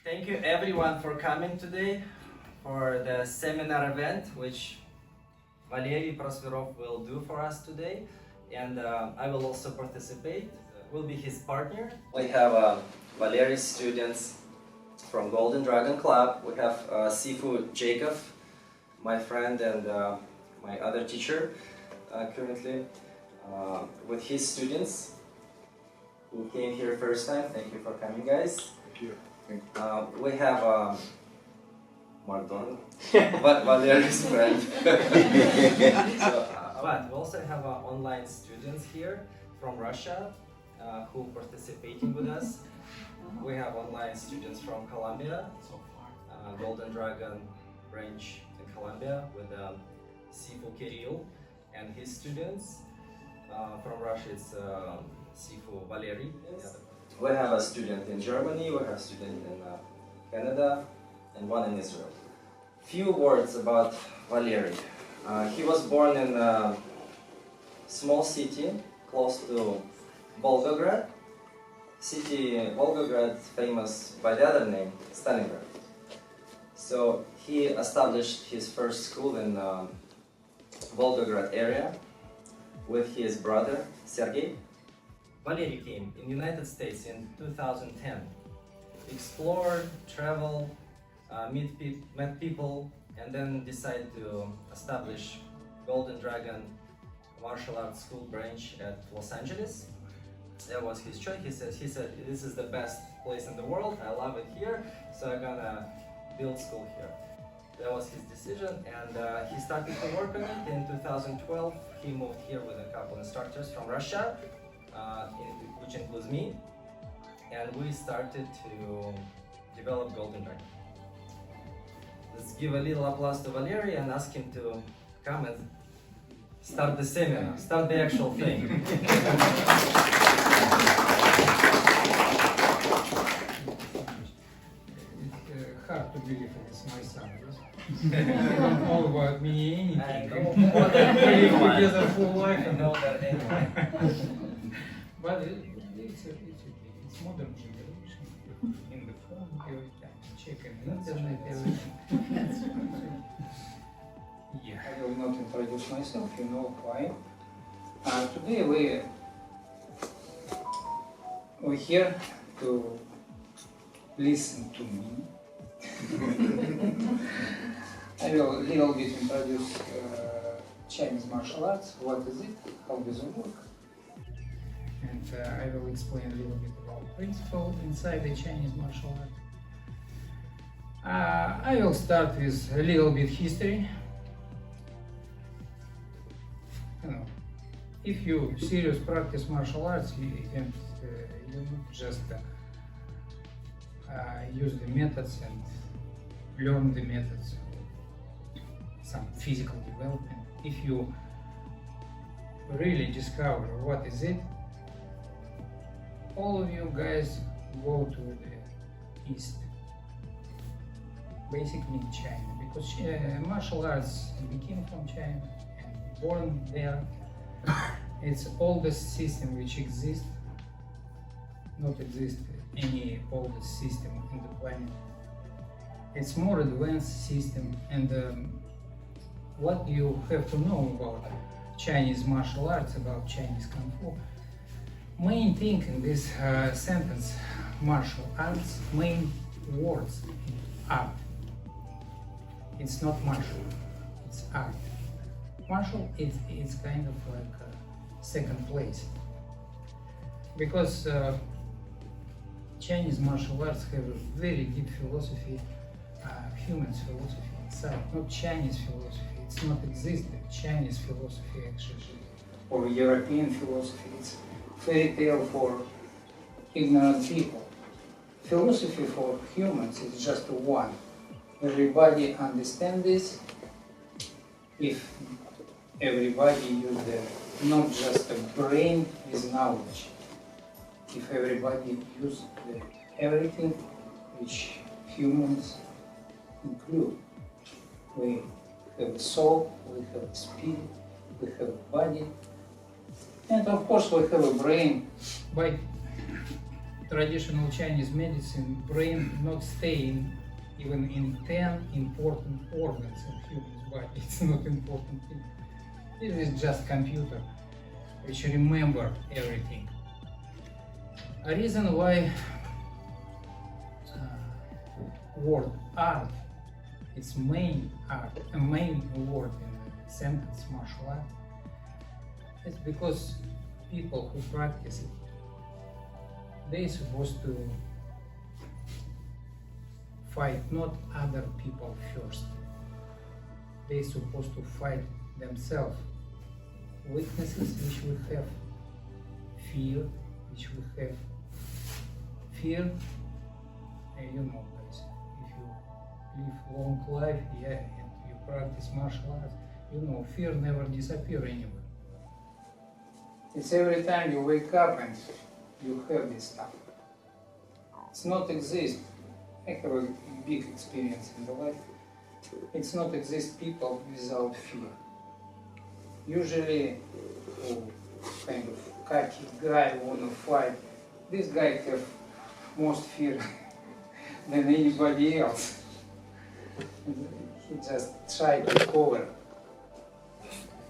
Thank you everyone for coming today for the seminar event which Valery Prosvirov will do for us today, and I will also participate, will be his partner. We have Valery's students from Golden Dragon Club. We have Sifu Jacov, my friend and my other teacher currently, with his students who came here first time. Thank you for coming, guys. Thank you. We have Mardon, but Valery's friend. But we also have online students here from Russia who participating with us. We have online students from Colombia, Golden Dragon branch in Colombia with Sifu Kirill and his students. From Russia it's Sifu Valery. Yes. We have a student in Germany, we have a student in Canada, and one in Israel. Few words about Valery. He was born in a small city close to Volgograd. Volgograd famous by the other name, Stalingrad. So he established his first school in Volgograd area with his brother Sergei. Valery came in the United States in 2010. Explored, traveled, met people, and then decided to establish Golden Dragon martial arts school branch at Los Angeles. That was his choice. He said this is the best place in the world. I love it here, so I'm gonna build school here. That was his decision, and he started to work on it. In 2012, he moved here with a couple instructors from Russia, which includes me, and we started to develop Golden Dragon. Let's give a little applause to Valery and ask him to come and start the seminar, start the actual thing. It's hard to believe it's my son. You don't know about me anything. I know more than anyone. Together full life. I know that anyway. But it's modern generation. In the phone every time, checking internet, everything. Yeah. I will not introduce myself, you know why. Today we're here to listen to me. I will a little bit introduce Chinese martial arts, what is it, how does it work. And I will explain a little bit about principle inside the Chinese martial art. I will start with a little bit history. You know, if you serious practice martial arts, you not just use the methods and learn the methods, some physical development. If you really discover what is it, all of you guys go to the east, basically in China, because martial arts became from China and born there. It's oldest system which exists, not exist any oldest system in the planet. It's more advanced system, and what you have to know about Chinese martial arts, about Chinese Kung Fu. Main thing in this sentence, martial arts, main words, art. It's not martial, it's art. Martial, it's kind of like second place. Because Chinese martial arts have a very deep philosophy, human's philosophy inside, not Chinese philosophy. It's not existed, Chinese philosophy actually, or European philosophy. It's fairy tale for ignorant people. Philosophy for humans is just one. Everybody understands this if everybody use not just a brain with knowledge. If everybody use everything which humans include. We have a soul, we have a spirit, we have a body, and of course we have a brain. By traditional Chinese medicine, brain not staying even in 10 important organs in human's body. It's not important thing. It is just computer which remember everything. A reason why word art, its main art, a main word in the sentence martial art, it's because people who practice it, they're supposed to fight not other people first. They're supposed to fight themselves. Weaknesses which we have, fear which we have. Fear, you know, guys, if you live long life, yeah, and you practice martial arts, you know, fear never disappear anywhere. It's every time you wake up and you have this stuff. It's not exist. I have a big experience in the life. It's not exist people without fear. Usually, kind of cocky guy wanna fight. This guy have most fear than anybody else. He just try to cover.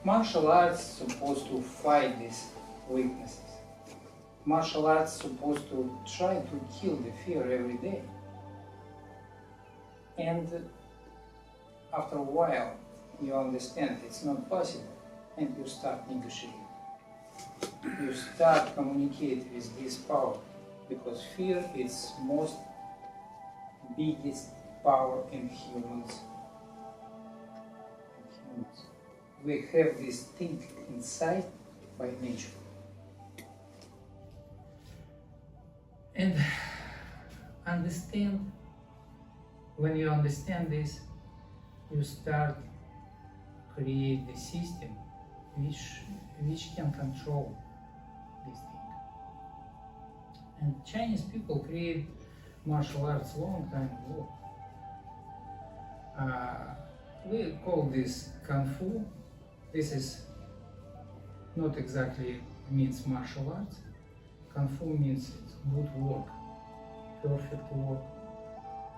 Martial arts supposed to fight these weaknesses. Martial arts supposed to try to kill the fear every day. And after a while, you understand it's not possible, and you start negotiating. You start communicate with this power, because fear is most biggest power in humans. We have this thing inside by nature. And understand, when you understand this, you start create the system which can control this thing. And Chinese people create martial arts long time ago. We call this Kung Fu. This is not exactly means martial arts. Kung Fu means good work, perfect work.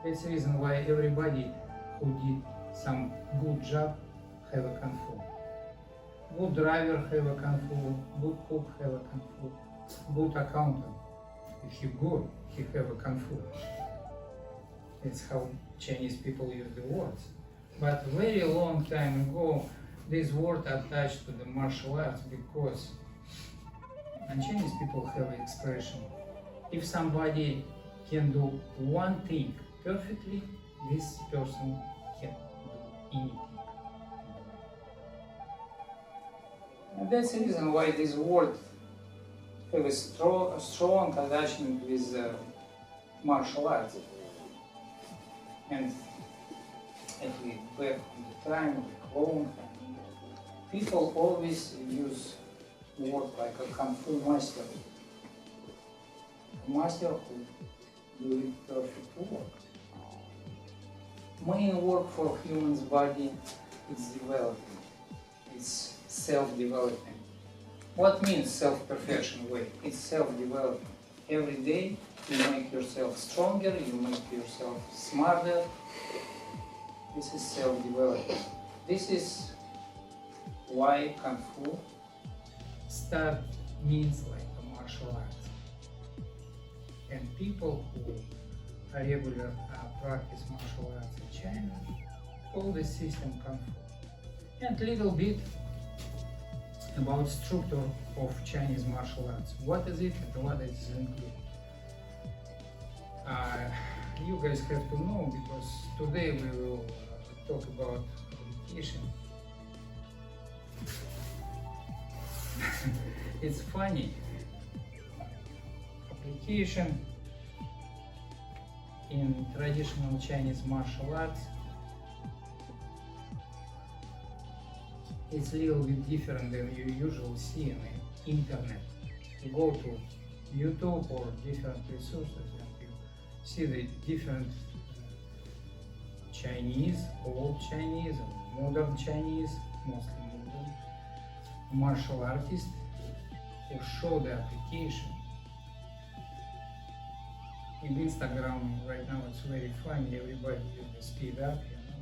That's the reason why everybody who did some good job have a Kung Fu. Good driver have a Kung Fu, good cook have a Kung Fu, good accountant. If he good, he have a Kung Fu. That's how Chinese people use the words. But very long time ago, this word attached to the martial arts because and Chinese people have an expression. If somebody can do one thing perfectly, this person can do anything. And that's the reason why this word have a strong attachment with martial arts. And if we back in the time of the clone, people always use the word like a Kung Fu master. A master who do it perfect work. Main work for human's body is development. It's self-development. What means self-perfection way? It's self-development. Every day you make yourself stronger, you make yourself smarter. This is self-development. This is why Kung Fu start means like a martial arts. And people who are regular practice martial arts in China call this system Kung Fu. And little bit about structure of Chinese martial arts. What is it and what is included? You guys have to know because today we will talk about application. It's funny. Application in traditional Chinese martial arts is a little bit different than you usually see on the internet. You go to YouTube or different resources and you see the different Chinese, old Chinese, and modern Chinese, mostly modern, martial artists who show the application. in Instagram right now it's very funny, everybody uses speed up, you know,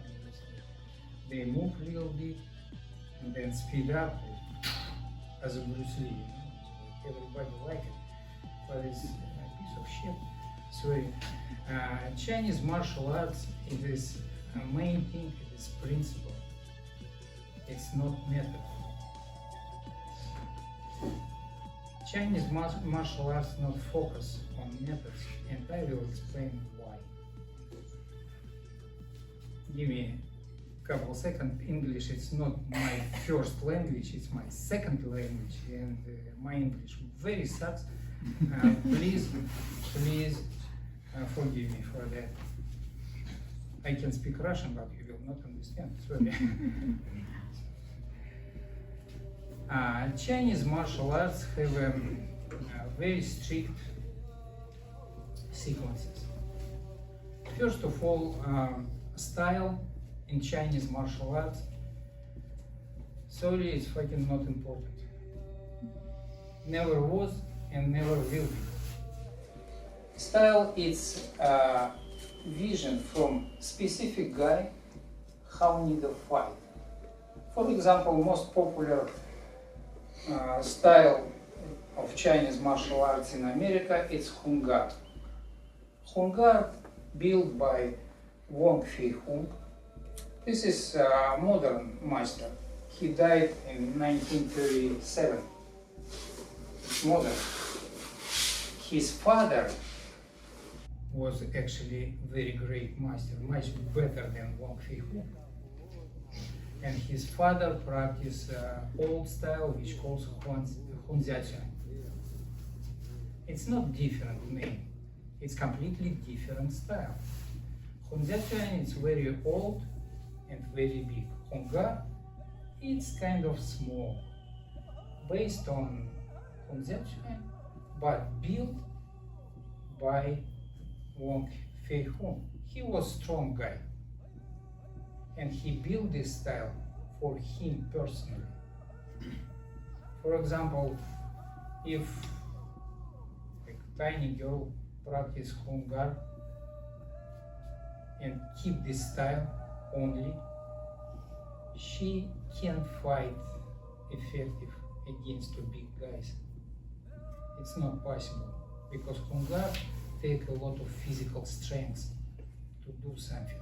they move a little bit and then speed up as a Bruce Lee, you know, everybody like it, but it's a piece of shit. Sorry. Chinese martial arts, it is a main thing, it is principle, it's not method. Chinese martial arts not focus on methods, and I will explain why. Give me a couple seconds. English it's not my first language, it's my second language, and my English very sucks. Please forgive me for that. I can speak Russian, but you will not understand. Sorry. Chinese martial arts have very strict sequences. First of all, style in Chinese martial arts, sorry, it's fucking not important. Never was and never will be. Style is a vision from specific guy how need to fight. For example, most popular style of Chinese martial arts in America is Hung Gar. Hung Gar built by Wong Fei-hung. This is a modern master. He died in 1937. It's modern. His father was actually very great master, much better than Wong Fei-hung. And his father practiced old style which calls Hunziachuan. It's not different name, it's completely different style. Hunziachuan is very old and very big. Hung Gar, it's kind of small, based on Hunziachuan, but built by Wong Fei-hung. He was a strong guy, and he built this style for him personally. For example, if a tiny girl practice Hung Gar and keep this style only, she can fight effective against two big guys. It's not possible, because Hung Gar take a lot of physical strength to do something.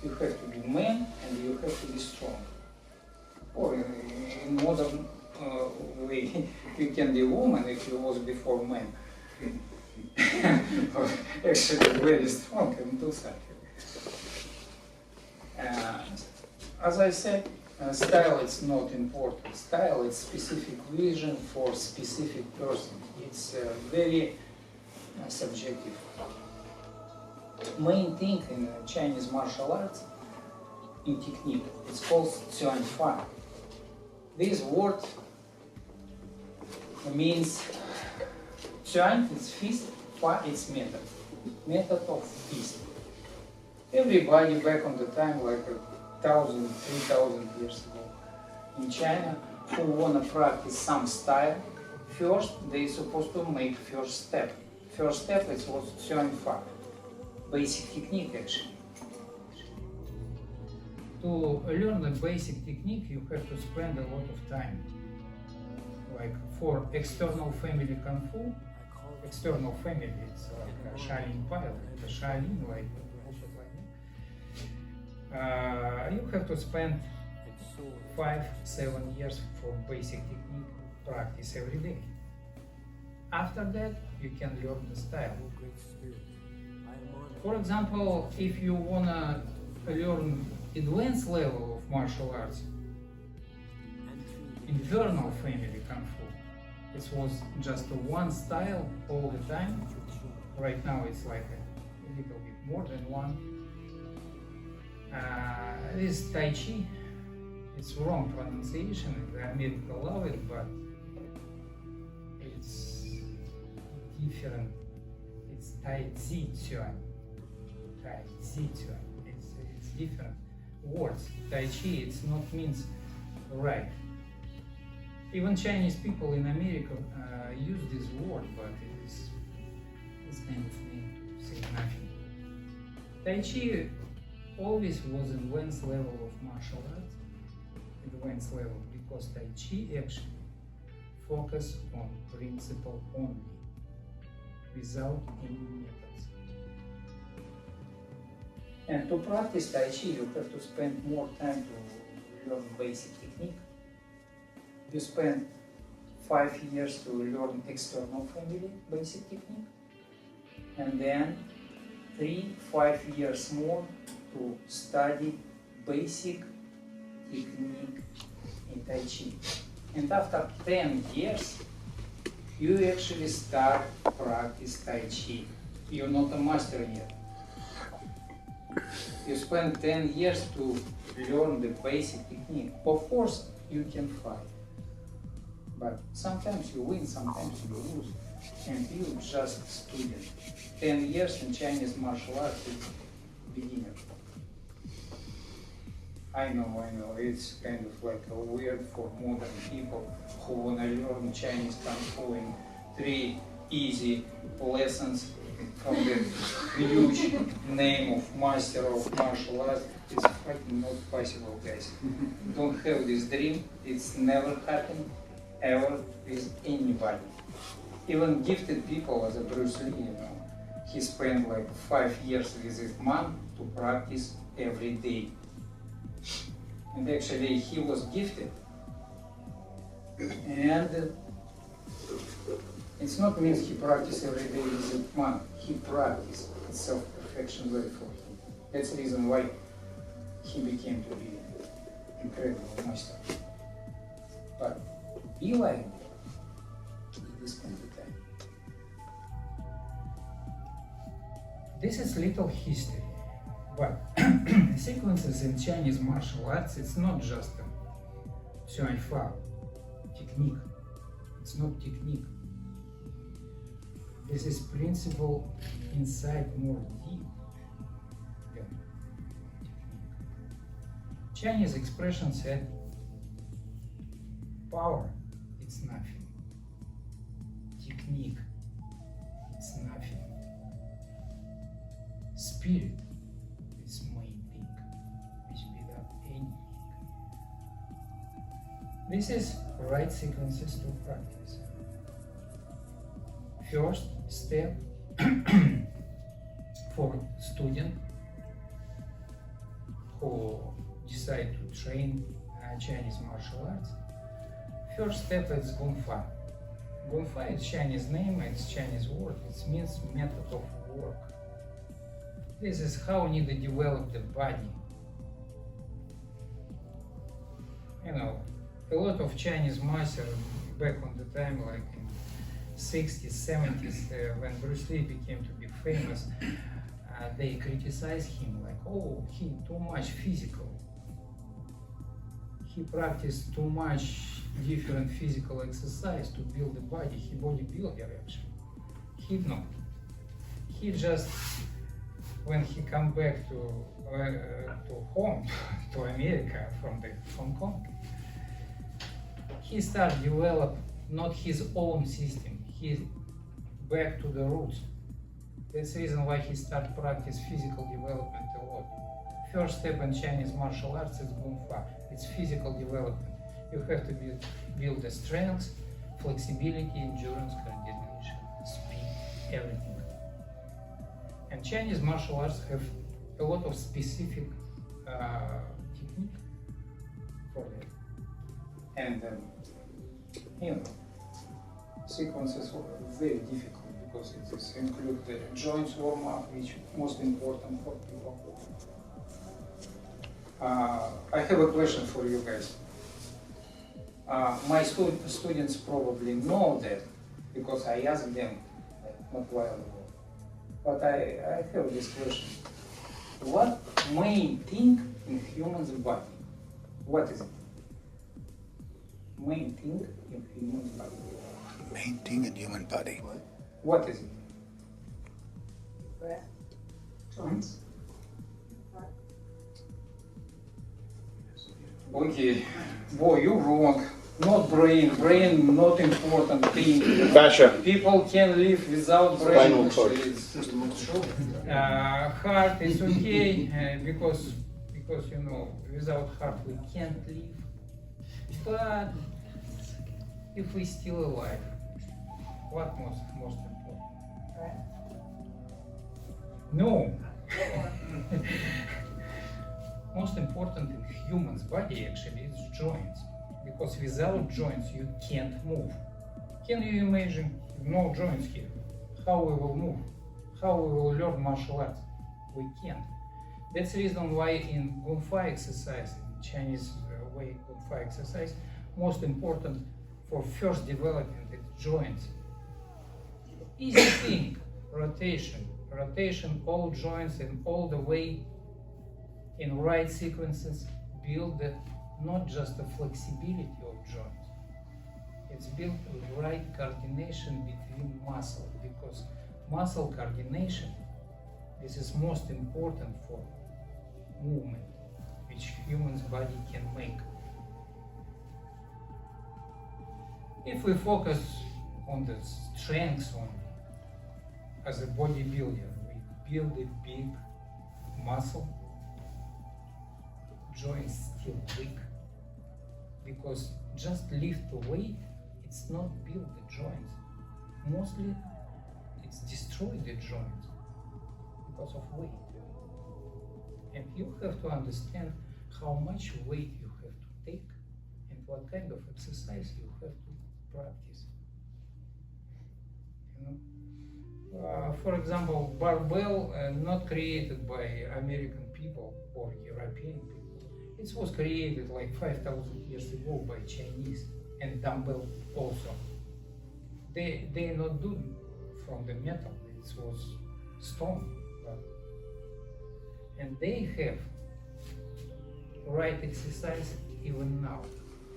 You have to be man and you have to be strong. Or in modern way, you can be woman if you was before man. Actually very strong and do something. As I said, style is not important. Style is specific vision for specific person. It's very subjective. Main thing in Chinese martial arts, in technique, it's called Tsuan Fa. This word means Tsuan is fist, Fa is method. Method of fist. Everybody back on the time, like 1,000, 3,000 years ago, in China, who wanna practice some style, first they supposed to make first step. First step is what Tsuan Fa. Basic technique actually. To learn the basic technique, you have to spend a lot of time. Like for external family Kung Fu, external family, it's like a Shaolin pilot, a Shaolin, like you have to spend 5-7 years for basic technique practice every day. After that, you can learn the style. For example, if you wanna learn advanced level of martial arts, infernal family Kung Fu, it was just one style all the time. Right now it's like a little bit more than one. This Tai Chi, it's wrong pronunciation, the Americans love it, but it's different. It's Tai Chi Chuan. Tai Chi Chuan. It's different words. Tai Chi, it's not means right. Even Chinese people in America use this word, but it is this kind of name. say nothing. Tai Chi always was advanced level of martial arts, advanced level, because Tai Chi actually focus on principle only, without any methods. And to practice Tai Chi, you have to spend more time to learn basic technique. You spend 5 years to learn external family basic technique, and then 3-5 years more to study basic technique in Tai Chi. And after 10 years, you actually start practice Tai Chi. You're not a master yet. You spend 10 years to learn the basic technique. Of course, you can fight. But sometimes you win, sometimes you lose. And you're just a student. 10 years in Chinese martial arts is beginner. I know, it's kind of like a weird for modern people who want to learn Chinese Kung Fu in 3 easy lessons from the huge name of master of martial arts. It's fucking not possible, guys. Don't have this dream, it's never happened ever with anybody. Even gifted people as a Bruce Lee, he spent like 5 years with his mom to practice every day. And actually he was gifted. And it's not means he practiced every day with his mom. He practiced self-perfection very for him. That's the reason why he became to be incredible master. But be like that. He spent the time. This is little history, but sequences in Chinese martial arts, it's not just a technique. It's not technique. This is principle inside more deep than technique. Chinese expression said, power, it's nothing. Technique, it's nothing. Spirit is main thing, which without any meaning. This is right sequences to practice. First step for student who decide to train Chinese martial arts. First step is Gunfa. Gunfa is Chinese name, it's Chinese word, it means method of work. This is how you need to develop the body. A lot of Chinese masters back on the time, like in 60s, 70s, when Bruce Lee became to be famous, they criticized him like, oh, he too much physical. He practiced too much different physical exercise to build the body. He bodybuilder actually. He not. He just, when he come back to home, to America from the Hong Kong, he start develop not his own system. He back to the roots. That's the reason why he start practice physical development a lot. First step in Chinese martial arts is Gunfa. It's physical development. You have to build the strength, flexibility, endurance, coordination, speed, everything. And Chinese martial arts have a lot of specific technique for that. And sequences are very difficult because it includes the joints warm-up, which is most important for people. I have a question for you guys. My students probably know that because I asked them not a while ago. But I have this question. What main thing in human's body? What is it? Main thing in human's body. Main thing in human body. What is it? Breath. Joints. Okay, boy, you're wrong. Not brain. Brain not important thing. Fascia. People can live without brain. Spinal cord. Actually, heart is okay because you know without heart we can't live. But if we still alive, what most important? Right? No. Most important in human's body actually is joints, because without joints you can't move. Can you imagine no joints here? How we will move? How we will learn martial arts? We can't. That's the reason why in KungFu exercise, in Chinese way KungFu exercise, most important for first development is joints. Easy thing, rotation, all joints and all the way in right sequences build the, not just the flexibility of joints. It's built with right coordination between muscle, because muscle coordination, this is most important for movement which human's body can make. If we focus on the strengths only, as a bodybuilder, we build a big muscle, joints still weak, because just lift the weight, it's not build the joints. Mostly it's destroy the joints because of weight. And you have to understand how much weight you have to take and what kind of exercise you have to practice. You know? For example, barbell not created by American people or European people. It was created like 5,000 years ago by Chinese, and dumbbell also. They not do from the metal, it was stone. And they have right exercise even now.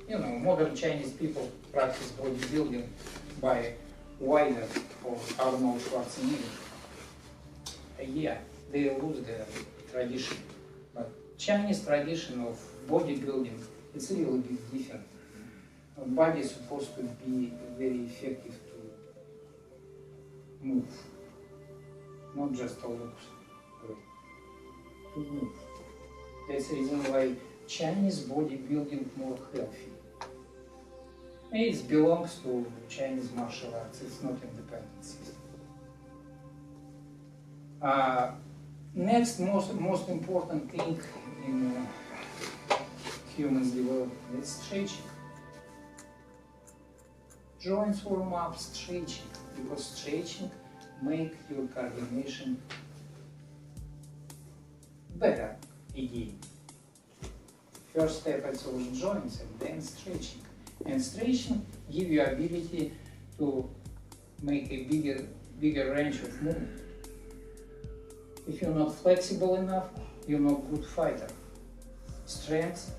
You know, modern Chinese people practice bodybuilding by Wilder or Arnold Schwarzenegger. Yeah, they lose their tradition. But Chinese tradition of bodybuilding, it's a little bit different. Our body is supposed to be very effective to move, not just to look great. To move. That's the reason why Chinese bodybuilding more healthy. It belongs to Chinese martial arts, it's not independent system. Next most important thing in humans development is stretching. Joints warm up, stretching, because stretching make your coordination better again. First step is those joints and then stretching. And stretching give you ability to make a bigger range of movement. If you're not flexible enough, you're not good fighter. Strength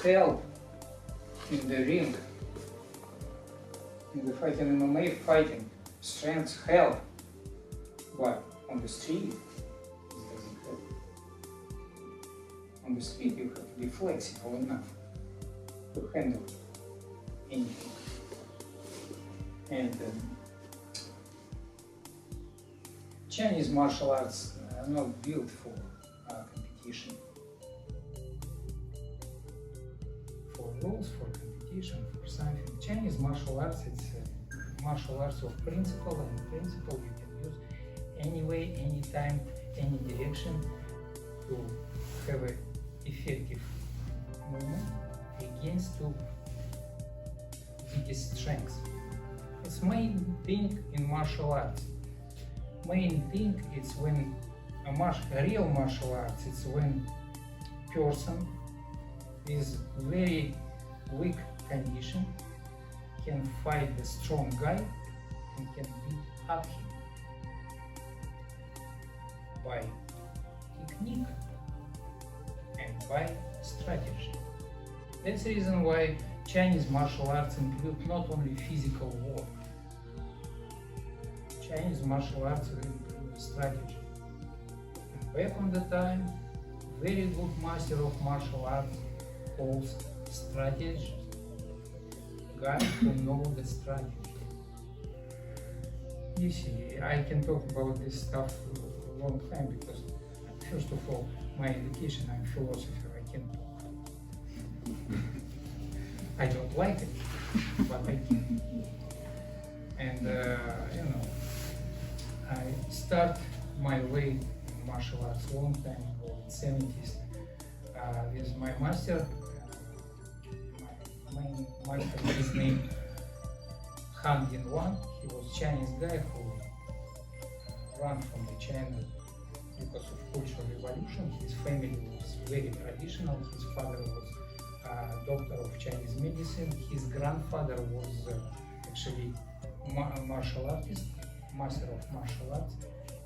help in the ring. In the fighting MMA fighting, strength help. But on the street, it doesn't help. On the street, you have to be flexible enough to handle anything. And Chinese martial arts are not built for competition. For rules, for competition, for something. Chinese martial arts, it's martial arts of principle, and principle you can use any way, anytime, any direction to have an effective movement against two biggest strengths. It's main thing in martial arts. Main thing is when a real martial arts, it's when person is very weak condition can fight the strong guy and can beat up him by technique and by strategy. That's the reason why Chinese martial arts include not only physical war. Chinese martial arts include strategy. And back on the time, very good master of martial arts calls strategy guy who knows the strategy. You see, I can talk about this stuff for a long time because, first of all, my education, I'm a philosopher, I can talk. I don't like it, but I can. And, you know, I start my way in martial arts long time ago, in 70s, with my master. My main master is named Han Yin-Wan. He was Chinese guy who ran from the China because of Cultural Revolution. His family was very traditional. His father was a doctor of Chinese medicine. His grandfather was actually martial artist, master of martial arts.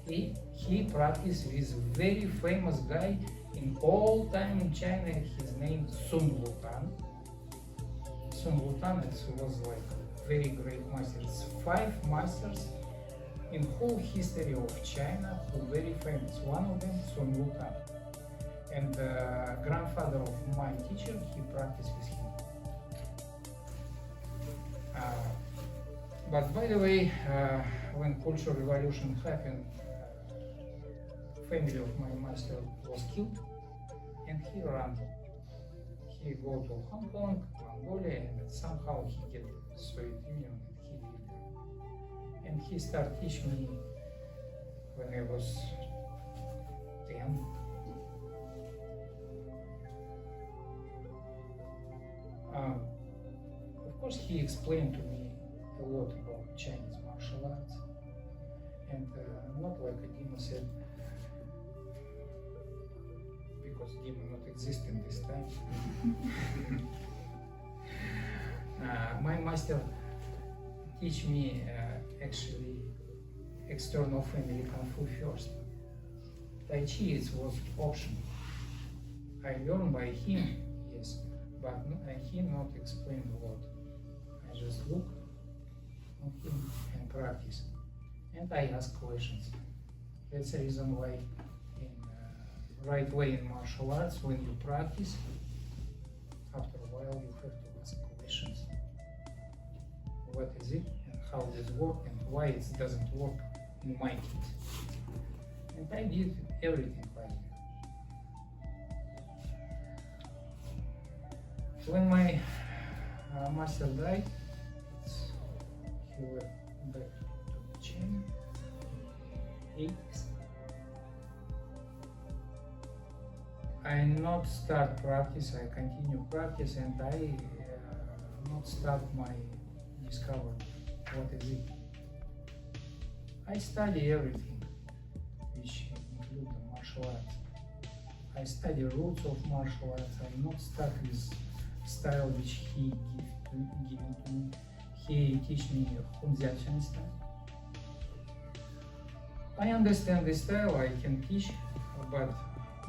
He practiced with very famous guy in all time in China. His name Sun Wutan. Sun Wutan was like a very great master. It's 5 masters in whole history of China who are very famous. One of them, Sun Wutan. And the grandfather of my teacher, he practiced with him. But by the way, when Cultural Revolution happened, family of my master was killed, and he ran. He go to Hong Kong, Mongolia, and somehow he get Soviet Union, and he lived there. And he started teaching me when I was 10. Of course, he explained to me a lot about Chinese martial arts, and not like Dima said, because Dima not exist in this time. My master teach me actually external family Kung Fu first. Tai Chi was optional. I learned by him, yes, but he not explain a lot. I just look on him and practice, and I ask questions. That's the reason why in right way in martial arts, when you practice, after a while you have to ask questions. What is it, and how does it work, and why it doesn't work in my case? And I did everything like that. When my master died, he went back to China in the 80s. I not start practice, I continue practice, and I not start my discovery. What is it? I study everything, which include the martial arts. I study roots of martial arts. I not start with style which he given to me. He teach me Hunziachen style. I understand this style, I can teach, but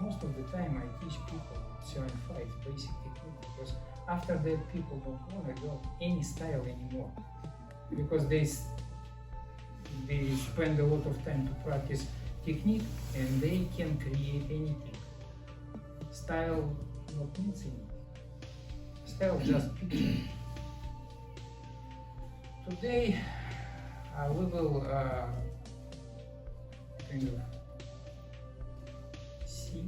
most of the time I teach people 75 basic technique, because after that people don't want to learn any style anymore, because they spend a lot of time to practice technique and they can create anything. Style not means anything. Style just picture. Today we will kind of see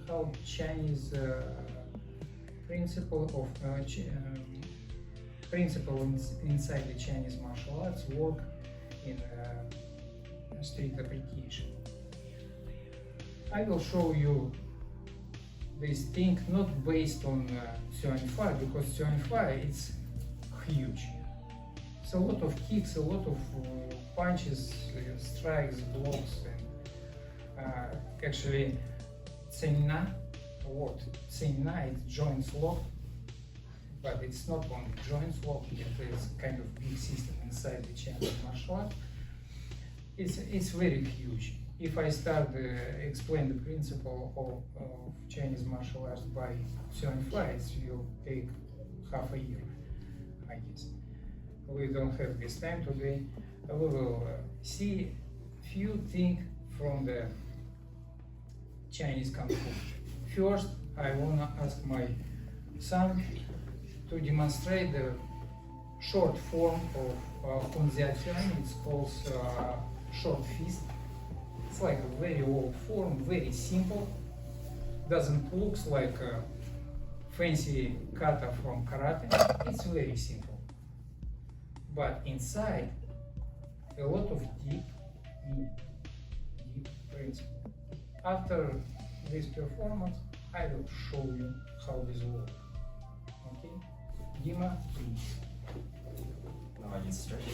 how Chinese principle inside the Chinese martial arts work in street application. I will show you this thing not based on Xuanfa, because Xuanfa it's huge. It's a lot of kicks, a lot of punches, strikes, blocks, and actually Tsenna, what? Tsenna, it's joints lock, but it's not only joints lock, it's kind of big system inside the Chinese martial art. It's very huge. If I start explain the principle of Chinese martial arts by Xuanfa, it will take half a year, I guess. We don't have this time today. We will see few things from the Chinese Kung Fu. First, I want to ask my son to demonstrate the short form of Kunziatian. It's called short fist. It's like a very old form, very simple. Doesn't look like a fancy kata from karate. It's very simple. But inside, a lot of deep principle. After this performance, I will show you how this works. Okay? Dima, please. No, I need stretch.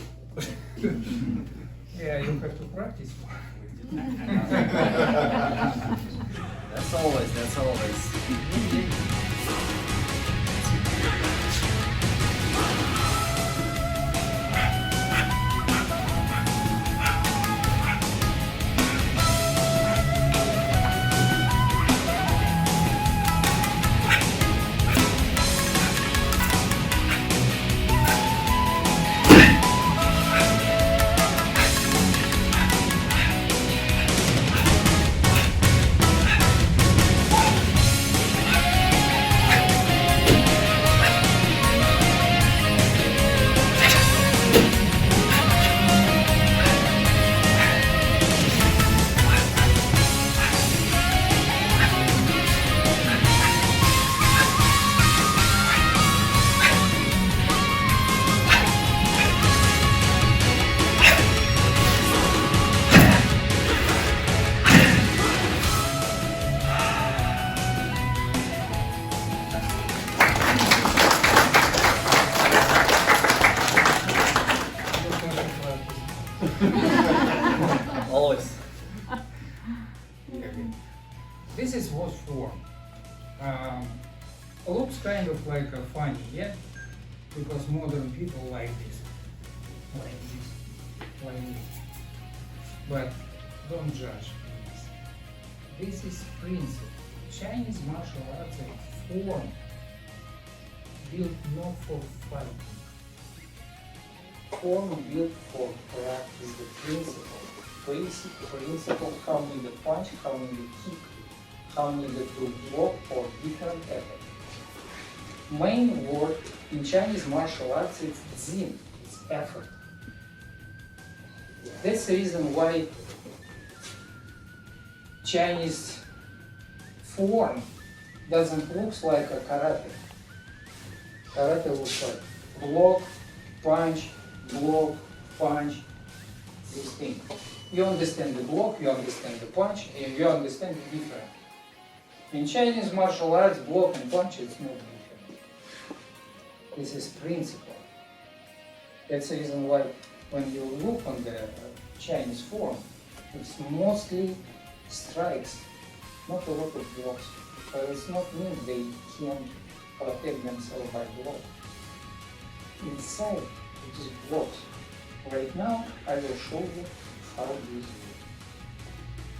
Yeah, you have to practice more. That's always. Always. This is what form. Looks kind of like a funny, yeah? Because modern people like this. Like this. But don't judge, please. This is principle. Chinese martial arts is form built not for fighting. Form built for practice, the principle. Basic principle, how need to punch, how need to kick, how need to block or different effort. Main word in Chinese martial arts is zin, it's effort. That's the reason why Chinese form doesn't look like a karate. Karate looks like block, punch, this thing. You understand the block, you understand the punch, and you understand the difference. In Chinese martial arts, block and punch is not different. This is principle. That's the reason why when you look on the Chinese form, it's mostly strikes, not a lot of blocks. But it's not mean they can protect themselves by block. Inside, it is blocks. Right now, I will show you how this works.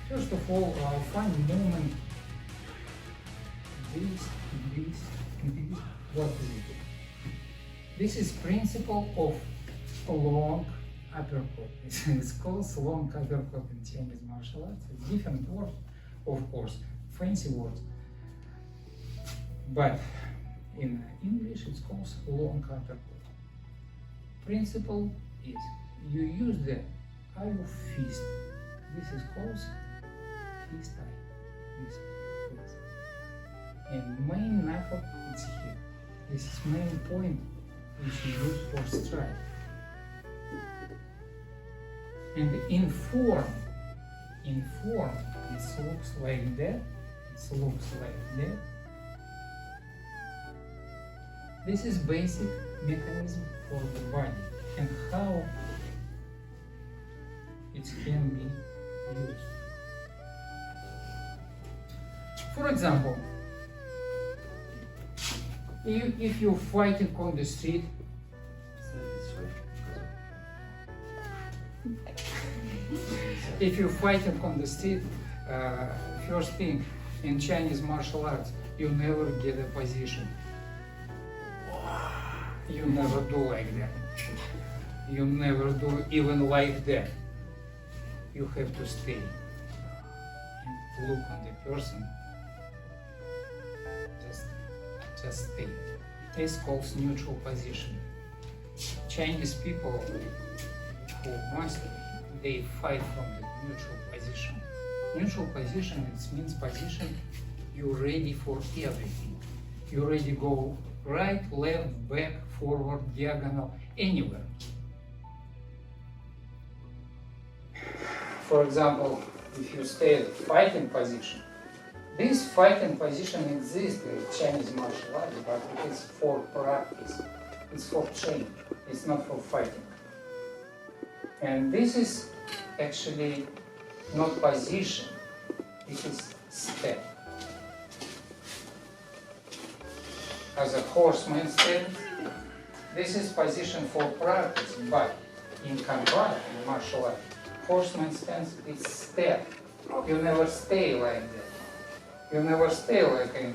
First of all, find moment. This. What is it? This is principle of a long uppercut. It's called long uppercut in Chinese martial arts. It's different words, of course, fancy words. But in English, it's called long uppercut. Principle is you use the eye of fist. This is called fist eye. This. And main method is here. This is main point which you use for strike. And in form, it looks like that. This is basic mechanism for the body and how it can be used. For example, if you're fighting on the street, first thing in Chinese martial arts, you never get a position. You never do like that. You never do even like that. You have to stay and look on the person. Just stay. This calls neutral position. Chinese people who master, they fight from the neutral position. Neutral position, it means position you're ready for everything. You ready go right, left, back, forward, diagonal, anywhere. For example, if you stay at fighting position, this fighting position exists in Chinese martial arts, but it is for practice. It's for training. It's not for fighting. And this is actually not position. It is step. As a horseman step, this is position for practice, but in combat, in martial art, horseman stance is step. You never stay like that. You never stay like in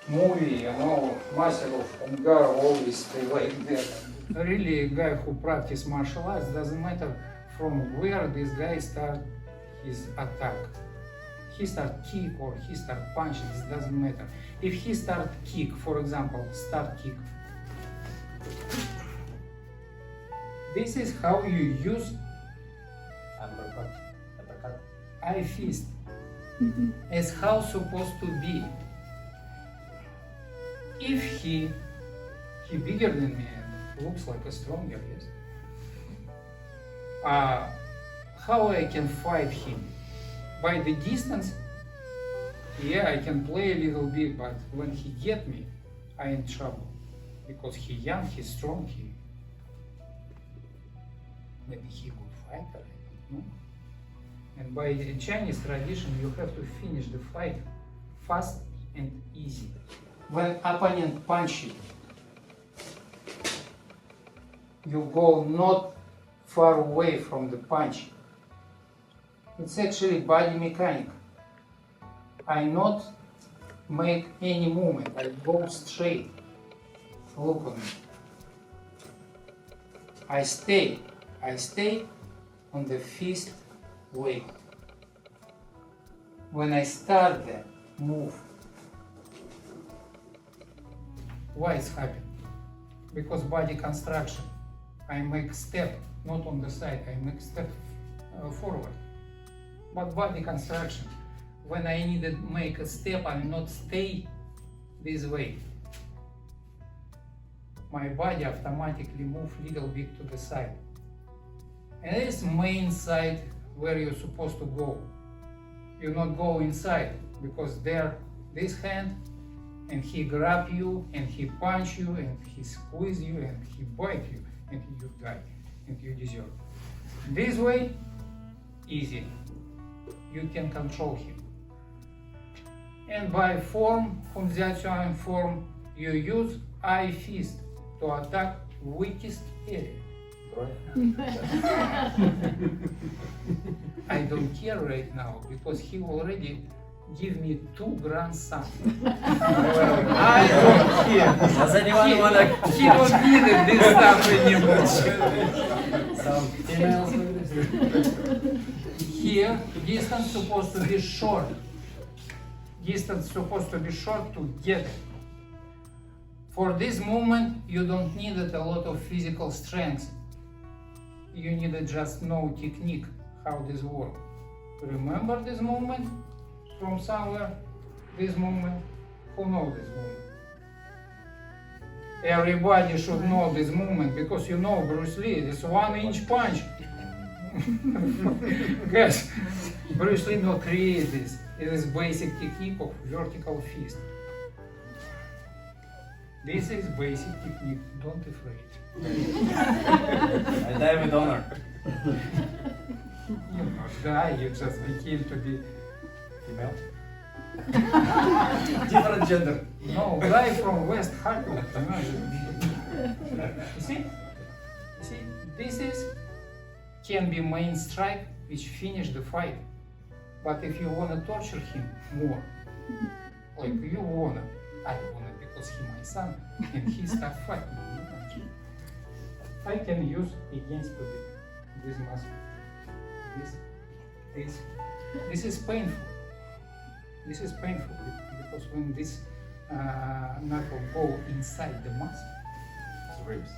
movie, you know, Master of Ungar always stay like that. Really, a guy who practice martial arts, doesn't matter from where this guy start his attack. He start kick or he start punch, it doesn't matter. If he start kick, for example, start kick. This is how you use uppercut. Eye fist. It's how supposed to be. If he bigger than me and looks like a stronger, yes. How I can fight him? By the distance, yeah, I can play a little bit, but when he get me, I in trouble. Because he young, he's strong, maybe he good fighter, I don't know. And by the Chinese tradition, you have to finish the fight fast and easy. When opponent punch you, you go not far away from the punch. It's actually body mechanic. I not make any movement, I go straight. Look at me. I stay on the fist way. When I start the move. Why it's happening? Because body construction. I make step, not on the side, I make step forward. But body construction. When I need to make a step, I not stay this way. My body automatically move little bit to the side. And this main side where you're supposed to go. You not go inside because there, this hand, and he grab you, and he punch you, and he squeeze you, and he bite you, and you die, and you deserve. This way, easy. You can control him. And by form, Hunziachuan form, you use eye fist to attack weakest area. I don't care right now because he already give me 2 grandsons. I don't care. Does anyone want to? He don't need this stuff anymore. Some females? Here, distance supposed to be short. Distance supposed to be short to get it. For this movement, you don't need a lot of physical strength. You need to just know technique, how this works. Remember this movement from somewhere? This movement? Who knows this movement? Everybody should know this movement because you know Bruce Lee, this 1-inch punch. Guys, Bruce Lee not create this. It is basic technique of vertical fist. This is basic technique, don't afraid. I die with honor. You not die, you just became to be Female? Different gender. no guy from West Hartford. You see? This is can be main strike which finish the fight. But if you wanna torture him more, like you wanna, I wanna because he my son and he start fighting. I can use against this muscle. This is painful. This is painful because when this knuckle go inside the muscle, It's ribs.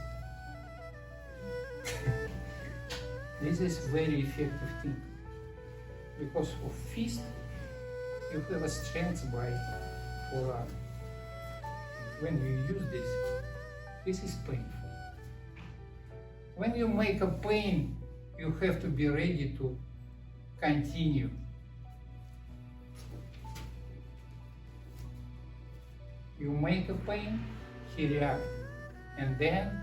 This is very effective thing. Because of fist, you have a strength by forearm. When you use this is painful. When you make a pain, you have to be ready to continue. You make a pain, he reacts, and then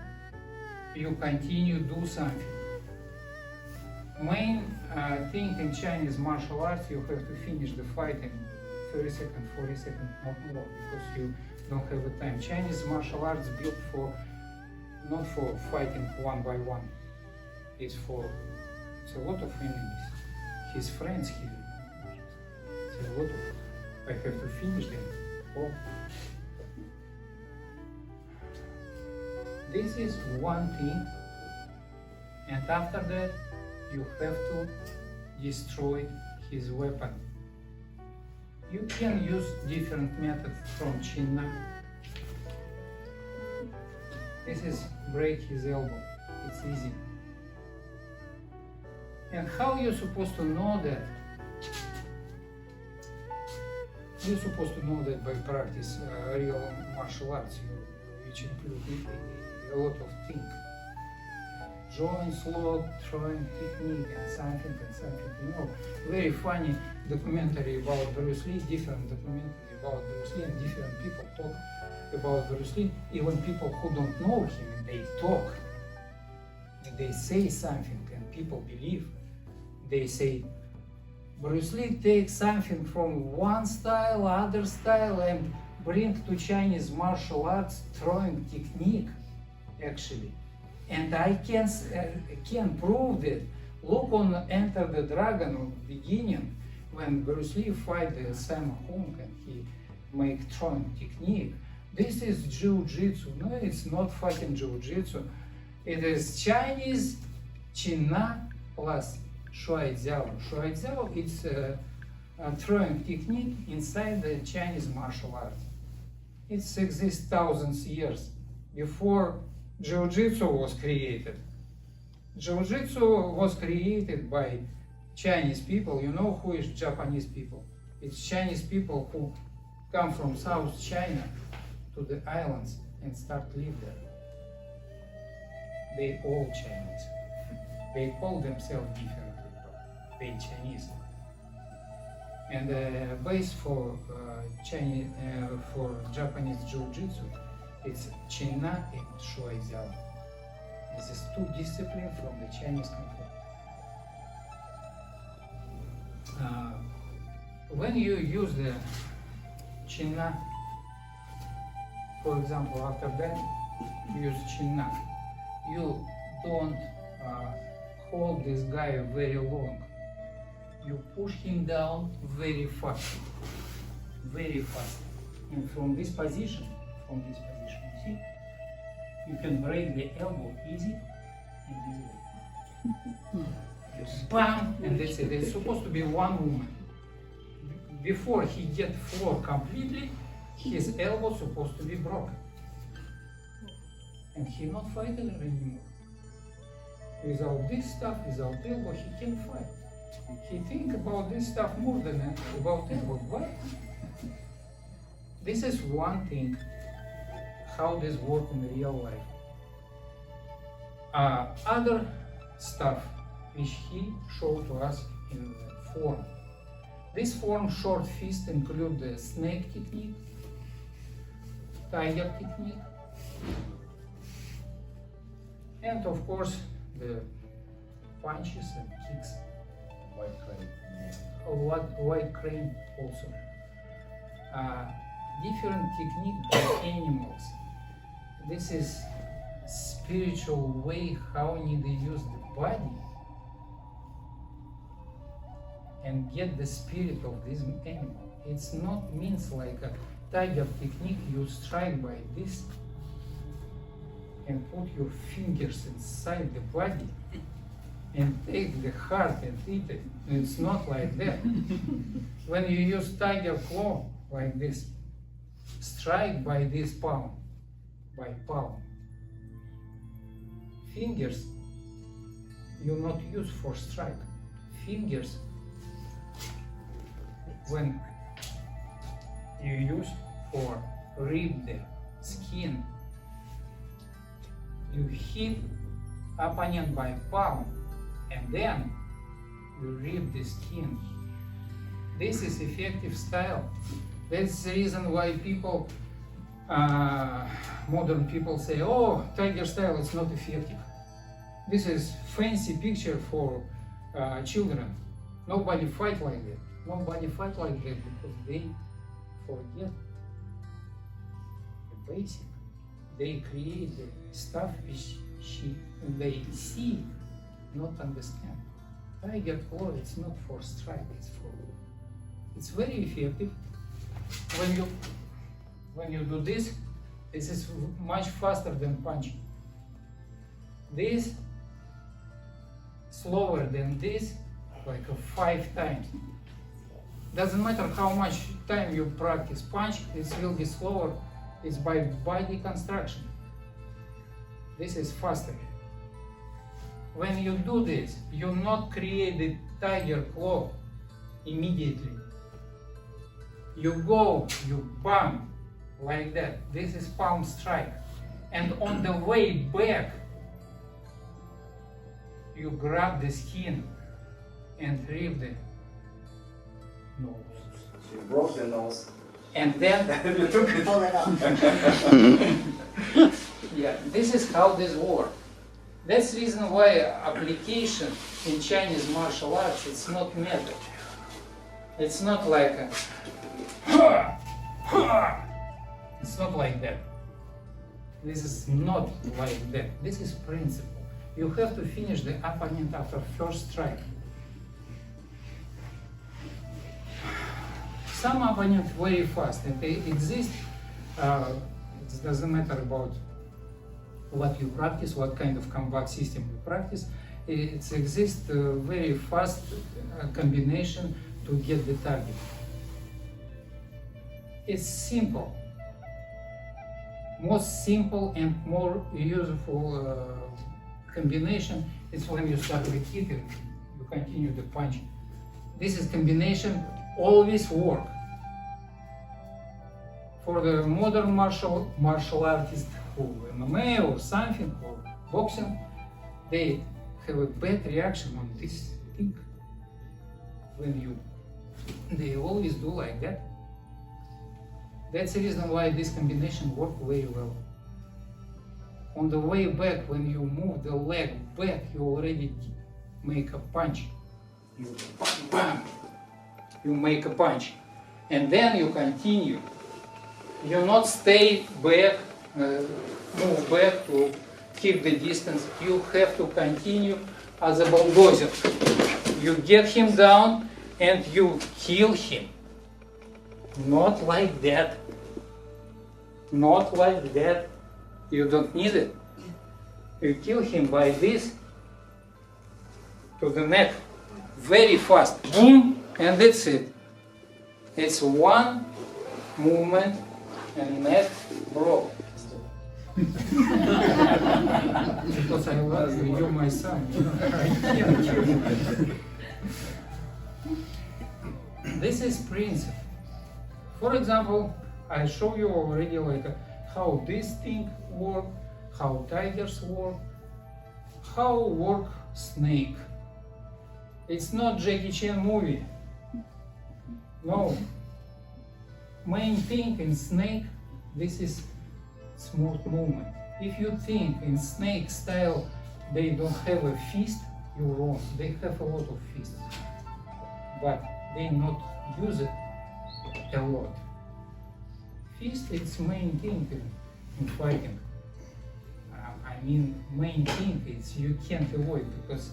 you continue do something. Main thing in Chinese martial arts, you have to finish the fight in 30 seconds, 40 seconds, not more, because you don't have the time. Chinese martial arts built for not for fighting one by one. It's a lot of enemies. His friends here. It's a lot of. I have to finish them. Oh. This is one thing, and after that you have to destroy his weapon. You can use different methods from Chinna. This is break his elbow. It's easy. And how you're supposed to know that? You're supposed to know that by practice real martial arts, which include a lot of things. Joints, lock, throwing technique, and something. You know, very funny documentary about Bruce Lee, different documentary about Bruce Lee, and different people talk about Bruce Lee. Even people who don't know him, they talk. They say something, and people believe. They say, Bruce Lee takes something from one style, other style, and bring to Chinese martial arts throwing technique, actually. And I can prove that. Look on Enter the Dragon at the beginning, when Bruce Lee fight the Sammo Hung and he make throwing technique. This is Jiu-Jitsu. No, it's not fucking Jiu-Jitsu. It is Chinese Chinna plus Shuaijiao. Shuaijiao is a throwing technique inside the Chinese martial arts. It exists thousands of years before Jiu-Jitsu was created. Jiu-Jitsu was created by Chinese people. You know who is Japanese people? It's Chinese people who come from South China to the islands and start to live there. They all Chinese. They call themselves differently, but they Chinese. And the base for Chinese, for Japanese Jiu-Jitsu, it's Chinna and Shuaijiao. This is two disciplines from the Chinese Kung Fu. When you use the Chinna, for example, after that, you use Chinna. You don't hold this guy very long. You push him down very fast. Very fast. And from this position, see, you can break the elbow easy and easily. Just bam, and that's it. It's supposed to be one movement. Before he get floor completely, his elbow supposed to be broken. And he not fighting anymore. Without this stuff, without elbow, he can't fight. He think about this stuff more than about elbow. What? This is one thing, how this works in real life. Other stuff which he showed to us in the form. This form short fist include the snake technique, tiger technique, and of course the punches and kicks. White crane. White crane also. Different technique by animals. This is spiritual way how need to use the body and get the spirit of this animal. It's not means like a tiger technique. You strike by this and put your fingers inside the body and take the heart and eat it. It's not like that. When you use tiger claw like this, strike by this palm, by palm. Fingers you not use for strike. Fingers, when you use for rip the skin, you hit opponent by palm and then you rip the skin. This is effective style. That's the reason why people, modern people say, oh, tiger style is not effective. This is fancy picture for children. Nobody fight like that. Nobody fight like that because they forget the basic. They create the stuff which they see, not understand. Tiger claw, it's not for strike, it's very effective. When you do this, this is much faster than punching. This slower than this, like 5 times. Doesn't matter how much time you practice punch, it will be slower. It's by body construction. This is faster. When you do this, you not create the tiger claw immediately. You go, you bam, like that. This is palm strike. And on the way back, you grab the skin and rip the nose. You broke the nose. And then You took it. Pull it off. yeah, this is how this works. That's the reason why application in Chinese martial arts, it's not method. It's not like a, it's not like that. This is not like that. This is principle. You have to finish the opponent after first strike. Some opponents very fast, and they exist. It doesn't matter about what you practice, what kind of combat system you practice. It exists very fast combination to get the target. It's simple. Most simple and more useful combination is when you start repeating, you continue the punch. This is combination always work. For the modern martial artists who MMA or something or boxing, they have a bad reaction on this thing. They always do like that. That's the reason why this combination works very well. On the way back, when you move the leg back, you already make a punch. You bam, bam. You make a punch. And then you continue. You not stay back, move back to keep the distance. You have to continue as a bulldozer. You get him down and you kill him. Not like that. Not like that. You don't need it. You kill him by this to the neck. Very fast. Boom! And that's it. It's one movement and neck broke. Because I love you, you're my son. I can't kill you. This is principle. For example, I show you already like how this thing work, how tigers work, how work snake. It's not Jackie Chan movie. No. Main thing in snake, this is smooth movement. If you think in snake style they don't have a fist, you're wrong. They have a lot of fists, but they not use it a lot. Fist is main thing in fighting. I mean, main thing is you can't avoid because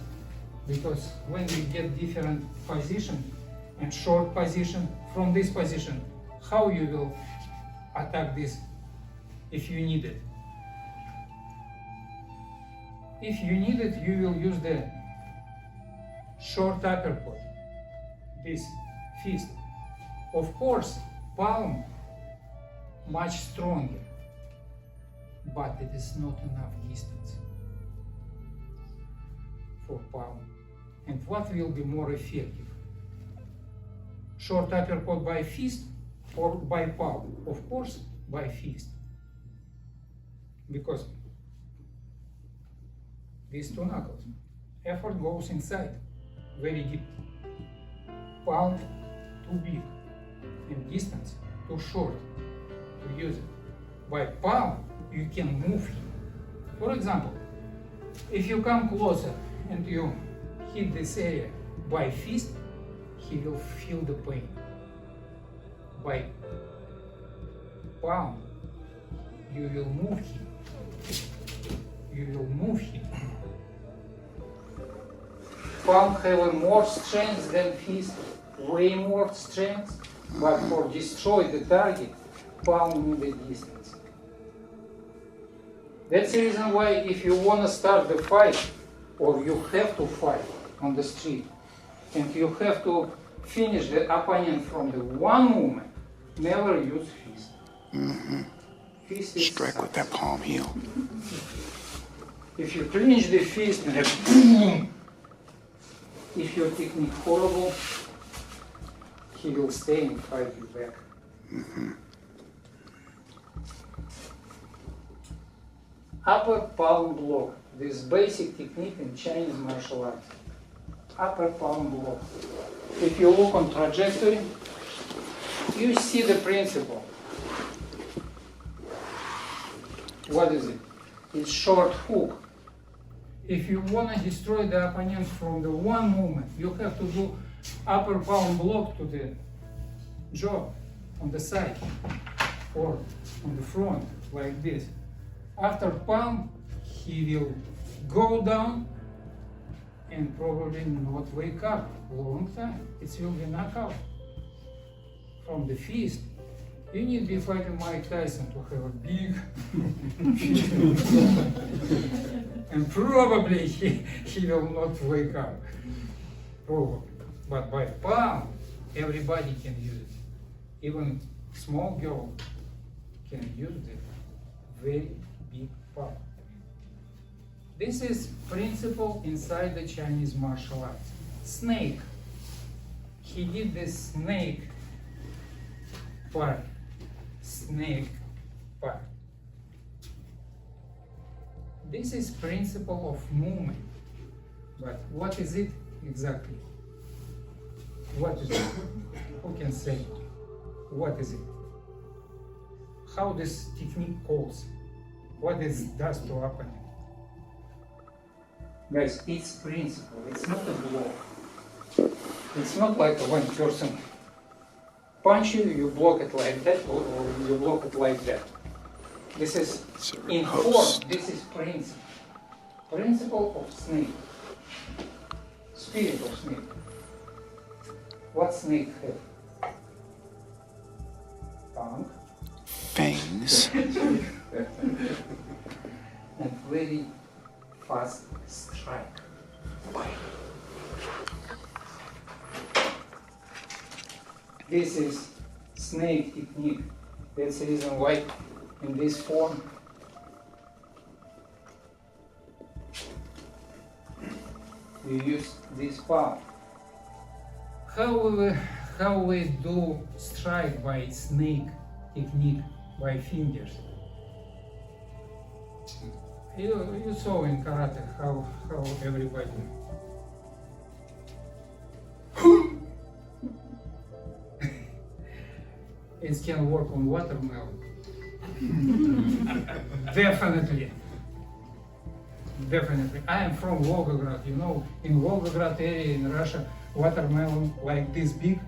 when you get different position and short position from this position, how you will attack this if you need it? If you need it, you will use the short uppercut, this fist. Of course, palm much stronger, but it is not enough distance. for palm? And what will be more effective? Short uppercut by fist or by palm? Of course, by fist. Because these two knuckles, effort goes inside, very deep. Palm too big, and distance too short to use it. By palm, you can move him. For example, if you come closer and you hit this area by fist, he will feel the pain. By palm, you will move him. You will move him. Palm have a more strength than fist, way more strength, but for destroy the target, palm need a distance. That's the reason why if you want to start the fight, or you have to fight on the street, and you have to finish the opponent from the one movement, never use fist. Fist is Strike with that palm heel. If you clinch the fist and boom, if your technique horrible, he will stay and fight you back. Upper palm block. This basic technique in Chinese martial arts. Upper palm block. If you look on trajectory, you see the principle. What is it? It's short hook. If you want to destroy the opponent from the one movement, you have to do upper palm block to the jaw on the side or on the front like this. After palm, he will go down and probably not wake up long time. It will be knockout. From the fist, you need to be fighting Mike Tyson to have a big and probably he will not wake up. Probably. But by palm, everybody can use it. Even small girl can use it. Very big palm. This is principle inside the Chinese martial arts. Snake. He did this snake part. Snake part. This is principle of movement. But what is it exactly? What is it? Who can say? What is it? How this technique calls? What it does to opponent? Guys, it's principle. It's not a block. It's not like one person punch you, you block it like that, or you block it like that. This is in form. This is principle. Principle of snake. Spirit of snake. What snake have? Tongue. Fangs. And very fast strike. This is snake technique. That's the reason why in this form you use this palm. How we do strike by snake technique by fingers? You saw in karate how everybody it can work on watermelon. Definitely. I am from Volgograd. You know, in Volgograd area in Russia, watermelon like this big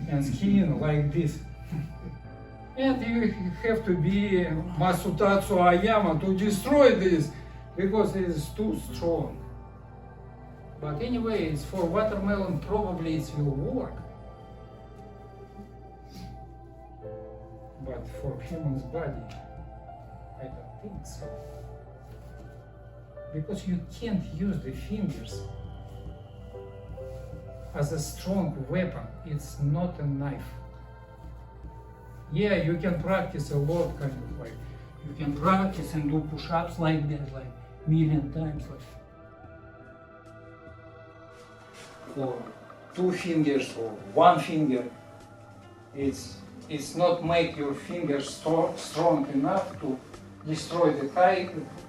and skin like this. And you have to be Masutatsu Ayama to destroy this because it is too strong. But anyway, it's for watermelon, probably it will work. But for human's body, I don't think so. Because you can't use the fingers as a strong weapon. It's not a knife. Yeah, you can practice a lot, kind of like, you can practice and do push-ups like that, like million times. for 2 fingers or 1 finger. It's not make your fingers strong enough to destroy the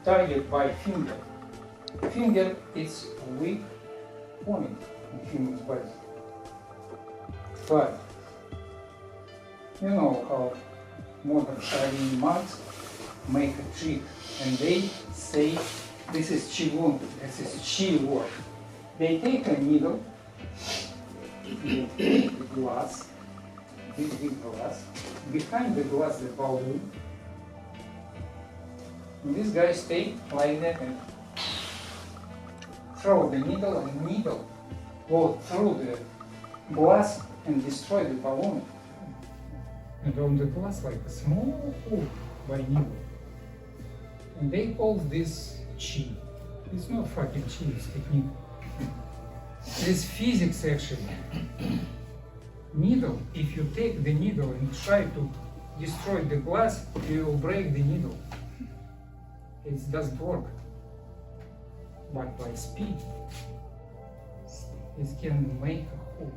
target by finger. Finger is a weak point in human body. But you know how modern Chinese monks make a trick, and they say this is qigong, this is qi work. They take a needle, they take the glass, big glass, behind the glass the balloon, and these guys take like that and throw the needle, and needle go through the glass and destroy the balloon. And on the glass like a small hole by needle. And they call this qi. It's not fucking qi, it's technique. It's physics actually. Needle, if you take the needle and try to destroy the glass, you will break the needle. It doesn't work. But by speed, it can make a hole.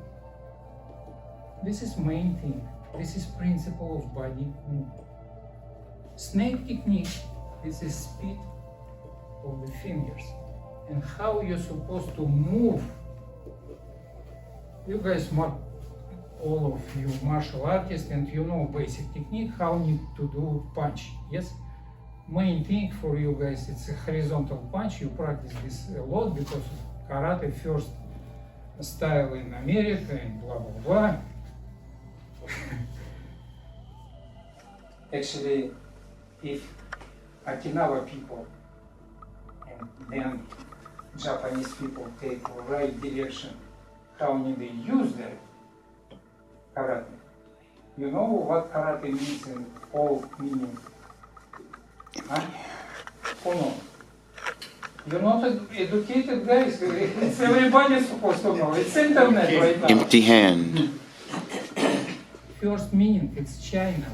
This is main thing. This is principle of body movement. Snake technique, this is speed of the fingers and how you're supposed to move. You guys, all of you martial artists, and you know basic technique, how need to do punch, yes? Main thing for you guys, it's a horizontal punch. You practice this a lot because karate first style in America and blah blah blah. Actually, if Okinawa people and then Japanese people take the right direction, how need they use their karate? You know what karate means in all meaning? Huh? Who knows? You're not educated guys. It's everybody's supposed to know. It's internet right now. Empty hand. First meaning, it's China.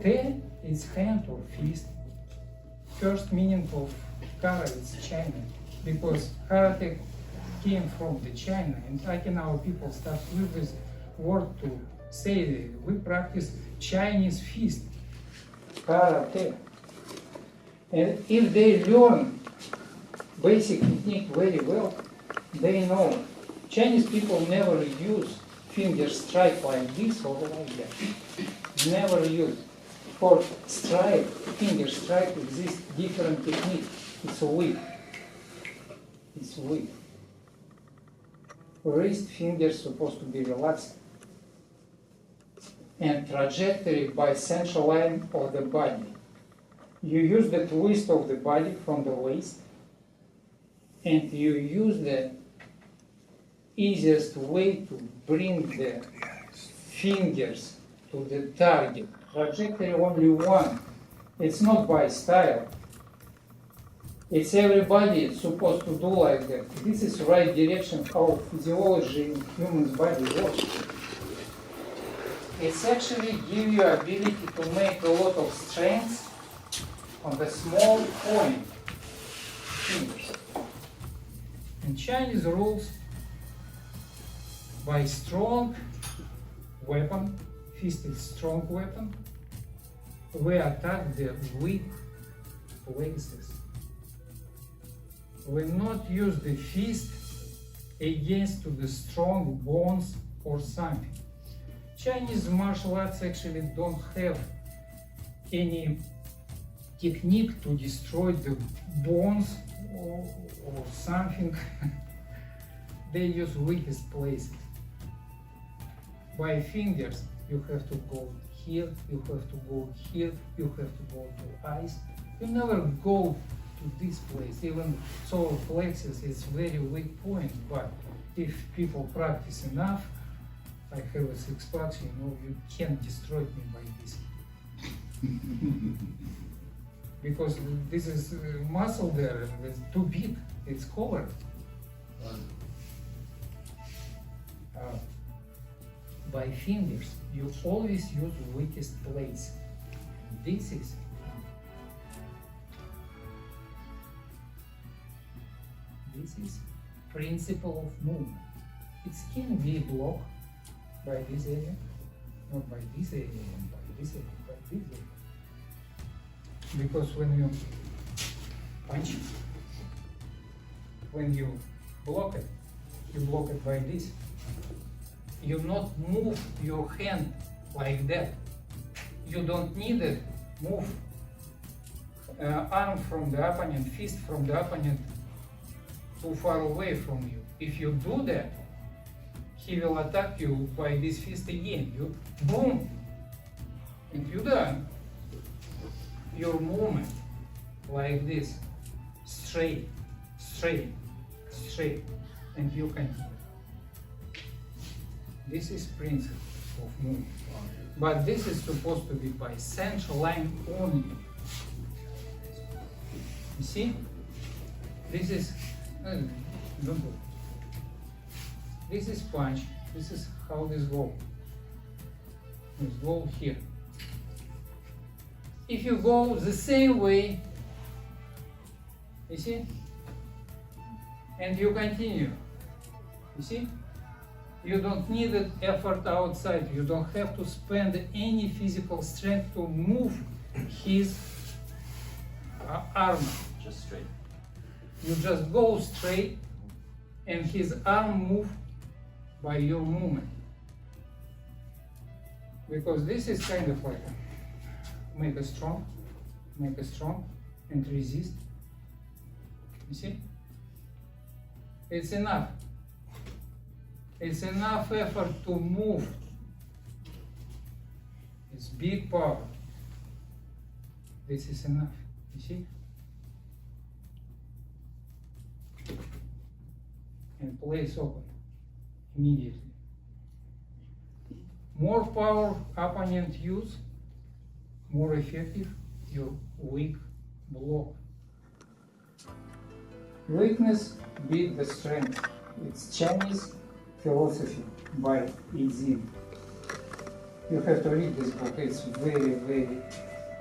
Te is hand or fist. First meaning of kara is China, because karate came from the China, and Okinawa people start with this word to say we practice Chinese fist, karate. And if they learn basic technique very well, they know. Chinese people never use finger strike like this or like that. Never use. For strike, finger strike exists different technique. It's weak. It's weak. Wrist fingers supposed to be relaxed. And trajectory by central line of the body. You use the twist of the body from the waist, and you use the easiest way to bring the fingers to the target. Trajectory only one. It's not by style. It's everybody supposed to do like that. This is right direction how physiology in human body works. It's actually give you ability to make a lot of strength on the small point fingers. In Chinese rules, by strong weapon, fist is strong weapon, we attack the weak places. We not use the fist against to the strong bones or something. Chinese martial arts actually don't have any technique to destroy the bones or something. They use weakest places. By fingers, you have to go here, you have to go here, you have to go to eyes. You never go to this place. Even solar plexus is very weak point, but if people practice enough, I have a six-pack, you know, you can't destroy me by this. Because this is muscle there, and it's too big, it's covered. By fingers, you always use weakest place. This is principle of movement. It can be blocked by this area, not by this area, and by this area, by this area. Because when you punch, when you block it by this. You not move your hand like that. You don't need to move arm from the opponent, fist from the opponent too far away from you. If you do that, he will attack you by this fist again. You boom, and you done. Your movement like this, straight, straight, straight, and you continue. This is principle of movement. But this is supposed to be by central line only. You see? This is don't do. This is punch. This is how this goes. This go here. If you go the same way, you see, and you continue, you see, you don't need an effort outside. You don't have to spend any physical strength to move his arm. Just straight. You just go straight, and his arm move by your movement. Because this is kind of like make a strong, and resist. You see? It's enough. It's enough effort to move. It's big power. This is enough. You see? And place open immediately. More power opponent use, more effective your weak block. Weakness beat the strength. It's Chinese philosophy by Izin. You have to read this book. It's very, very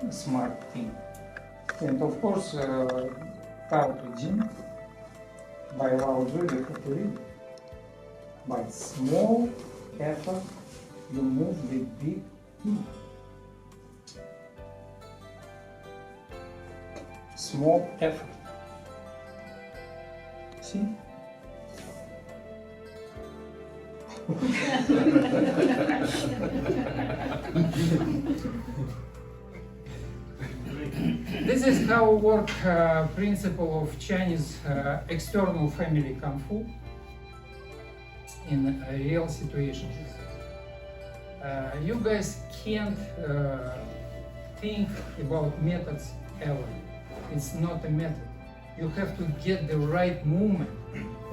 smart thing. And of course, How to Gym by Lao Tzu, you have to read. By small effort, you move the big thing. Small effort. See? This is how work principle of Chinese external family Kung Fu in real situations. You guys can't think about methods ever. It's not a method. You have to get the right movement,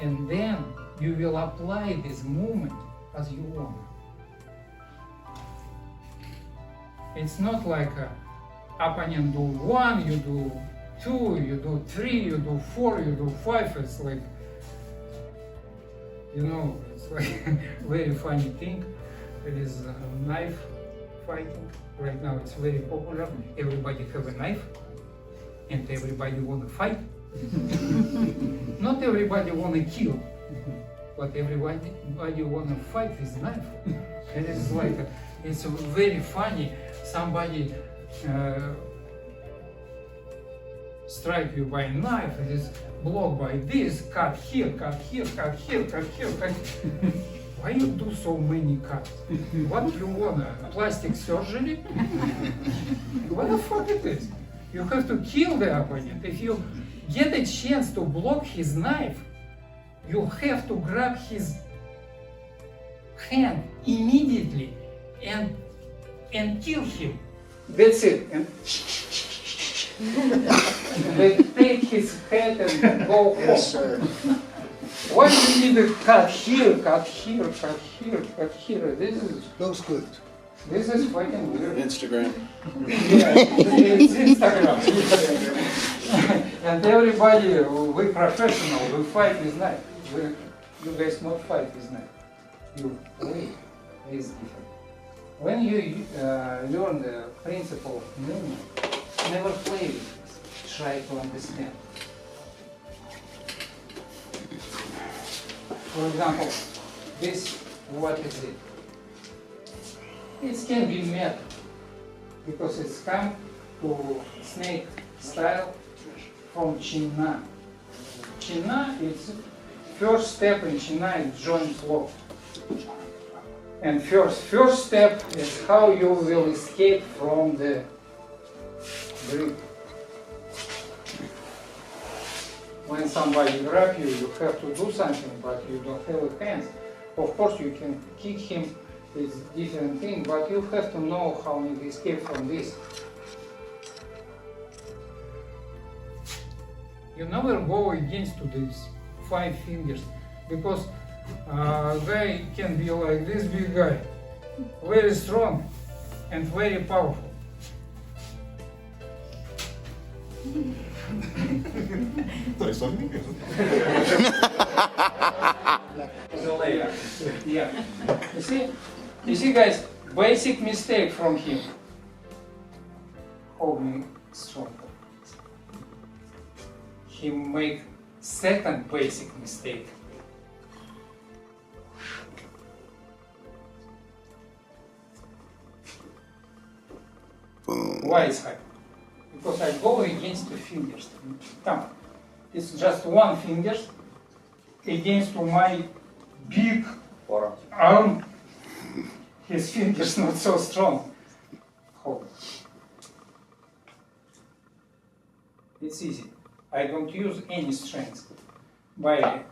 and then you will apply this movement as you want. It's not like opponent do 1, you do 2, you do 3, you do 4, you do 5. It's like, you know, it's like very funny thing. It is knife fighting. Right now it's very popular. Everybody have a knife and everybody want to fight. Not everybody want to kill, but everybody want to fight with knife. And it's like, it's very funny. Somebody strike you by a knife, it is blocked by this, cut here, cut here, cut here, cut here, cut here. Why you do so many cuts? What you want, plastic surgery? What the fuck it is? You have to kill the opponent. If you get a chance to block his knife, you have to grab his hand immediately and kill him. That's it. And they take his head and go home. Yes, sir. Why do you need to cut here, cut here, cut here, cut here? Those good. This is fucking weird. Instagram. Yeah, it's Instagram. And everybody, we professional, we fight with knife. You guys not fight with knife. You play is different. When you learn the principle of movement, never play with this. Try to understand. For example, this, what is it? It can be met because it's come to snake style from China. China is first step in China is joint lock. And first step is how you will escape from the grip. When somebody grabs you, you have to do something, but you don't have hands. Of course, you can kick him, it's different thing, but you have to know how to escape from this. You never go against to these 5 fingers, because guy can be like this big guy, very strong and very powerful. Yeah. You see guys, basic mistake from him. Hold me strong. He make second basic mistake. Why is high? Because I go against the fingers. Come, it's just one finger against my big arm. His fingers not so strong. Hold. It's easy. I don't use any strength. By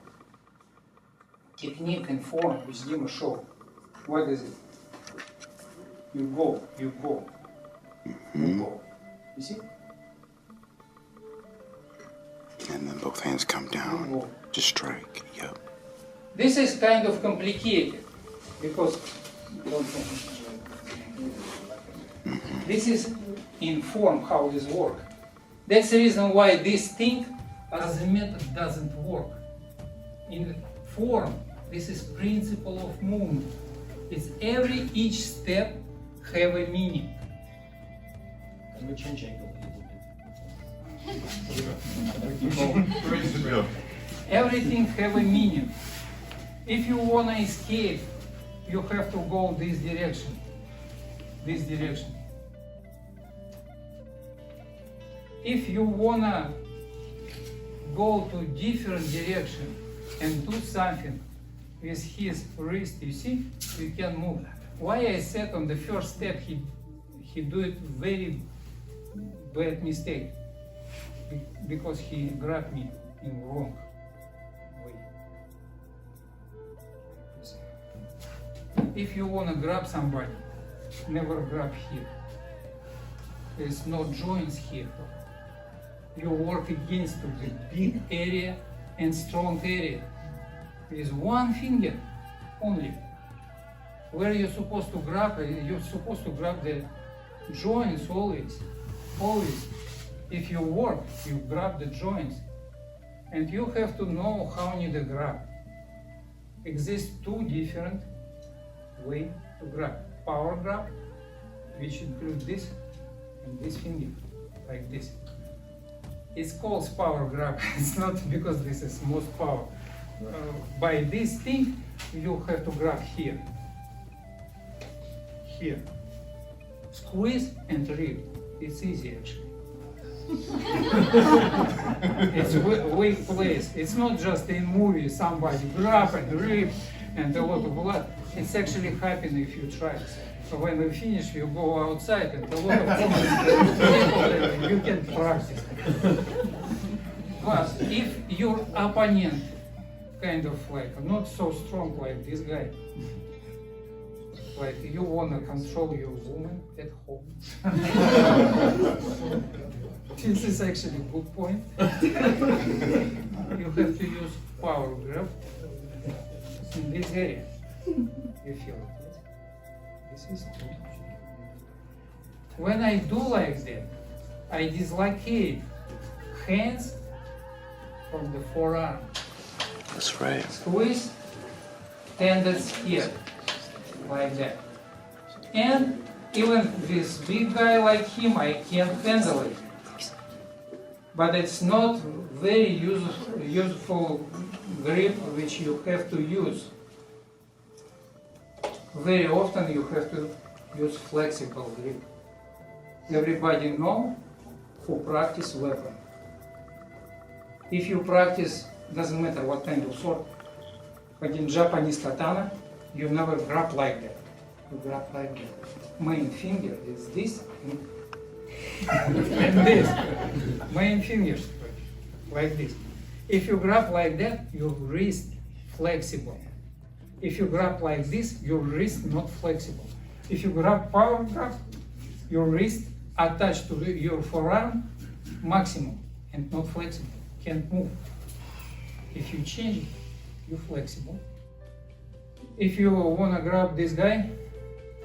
technique and form which Dima showed. What is it? You go, you go, you go. You see? And then both hands come down. Just strike. Yep. This is kind of complicated because this is in form how this works. That's the reason why this thing as a method doesn't work. In form, this is principle of movement. It's each step have a meaning. Can we change angle a little bit? Everything have a meaning. If you want to escape, you have to go this direction. This direction. If you want to go to different direction and do something with his wrist, you see, you can move. Why I said on the first step he do it very bad mistake? Because he grabbed me in wrong way. If you want to grab somebody, never grab here. There's no joints here. You work against the big area and strong area. With one finger only. Where you're supposed to grab, you're supposed to grab the joints always. Always. If you work, you grab the joints. And you have to know how you need to grab. Exists 2 different ways to grab. Power grab, which includes this and this finger, like this. It's called power grab. It's not because this is most power. By this thing, you have to grab here. Here. Squeeze and rip. It's easy actually. It's a weak place. It's not just in movies, somebody grab and rip and a lot of blood. It's actually happen if you try. So when you finish, you go outside and a lot of people, you can practice. But if your opponent kind of like not so strong like this guy, like you want to control your woman at home. This is actually a good point. You have to use power grab in this area. You feel it. This is good. When I do like that, I dislocate hands from the forearm. That's right. Squeeze tendons here, like that. And even this big guy like him, I can't handle it. But it's not very useful grip which you have to use. Very often you have to use flexible grip. Everybody know who practice weapon. If you practice, doesn't matter what kind of sword, but in Japanese katana, you never grab like that. You grab like that. Main finger is this and this. Main fingers like this. If you grab like that, your wrist flexible. If you grab like this, your wrist not flexible. If you grab power grab, your wrist attached to your forearm maximum and not flexible, can't move. If you change it, you're flexible. If you wanna grab this guy,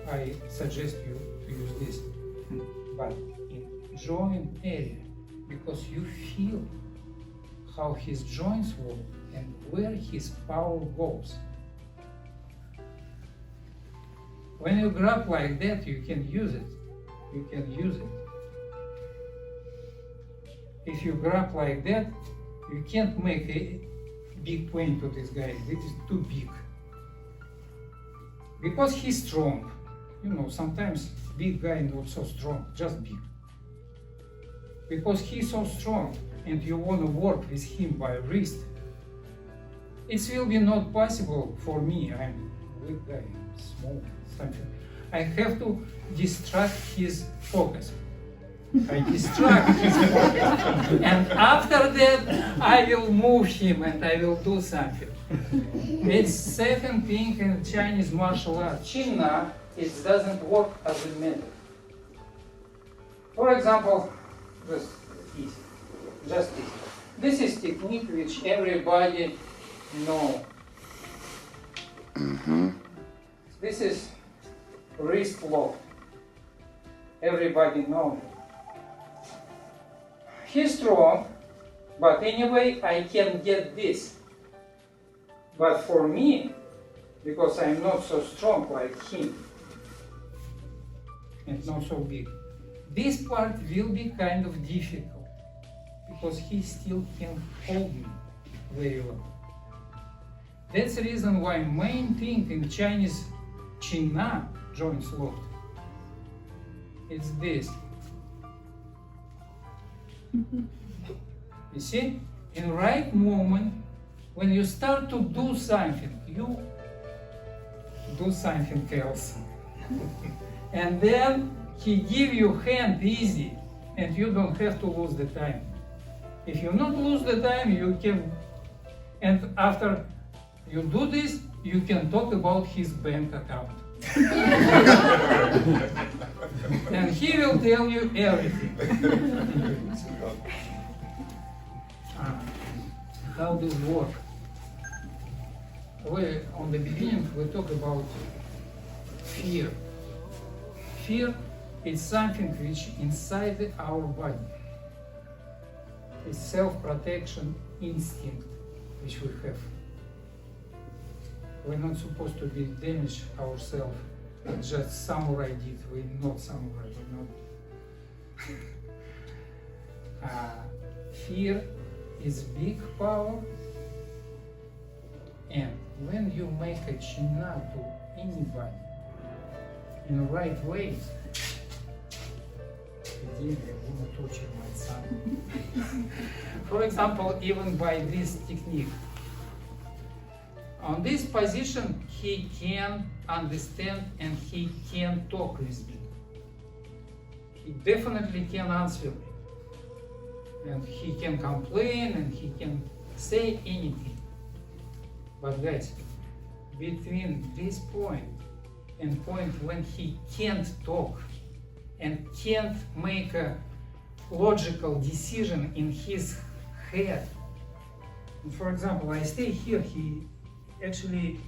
I suggest you to use this, but in joint area, because you feel how his joints work and where his power goes. When you grab like that, you can use it. You can use it. If you grab like that, you can't make a big point to this guy. This is too big. Because he's strong. You know, sometimes big guy not so strong, just big. Because he's so strong and you want to work with him by wrist, it will be not possible for me. I'm a weak guy, I'm small, something. I have to distract his focus. I distract his focus. And after that, I will move him and I will do something. It's second thing in Chinese martial arts. Chin-na, it doesn't work as a method. For example, just easy. Just easy. This is technique which everybody know. This is wrist lock. Everybody knows it. He's strong, but anyway, I can get this. But for me, because I'm not so strong like him, and not so big, this part will be kind of difficult, because he still can hold me very well. That's the reason why main thing in Chinese Chin-na, joints locked, it's this. You see, in right moment, when you start to do something, you do something else. And then he give you hand easy, and you don't have to lose the time. If you not lose the time, you can, and after you do this, you can talk about his bank account. And he will tell you everything. How this work? On the beginning, we talk about fear. Fear is something which inside our body. It's self-protection instinct which we have. We're not supposed to be damage ourselves. Just samurai did. We're not samurai. We're not. Fear is big power, and when you make a Chin-na to anybody in the right way, for example, even by this technique, on this position, he can understand and he can talk with me. He definitely can answer me. And he can complain and he can say anything. But guys, between this point and point when he can't talk and can't make a logical decision in his head. And for example, I stay here, he actually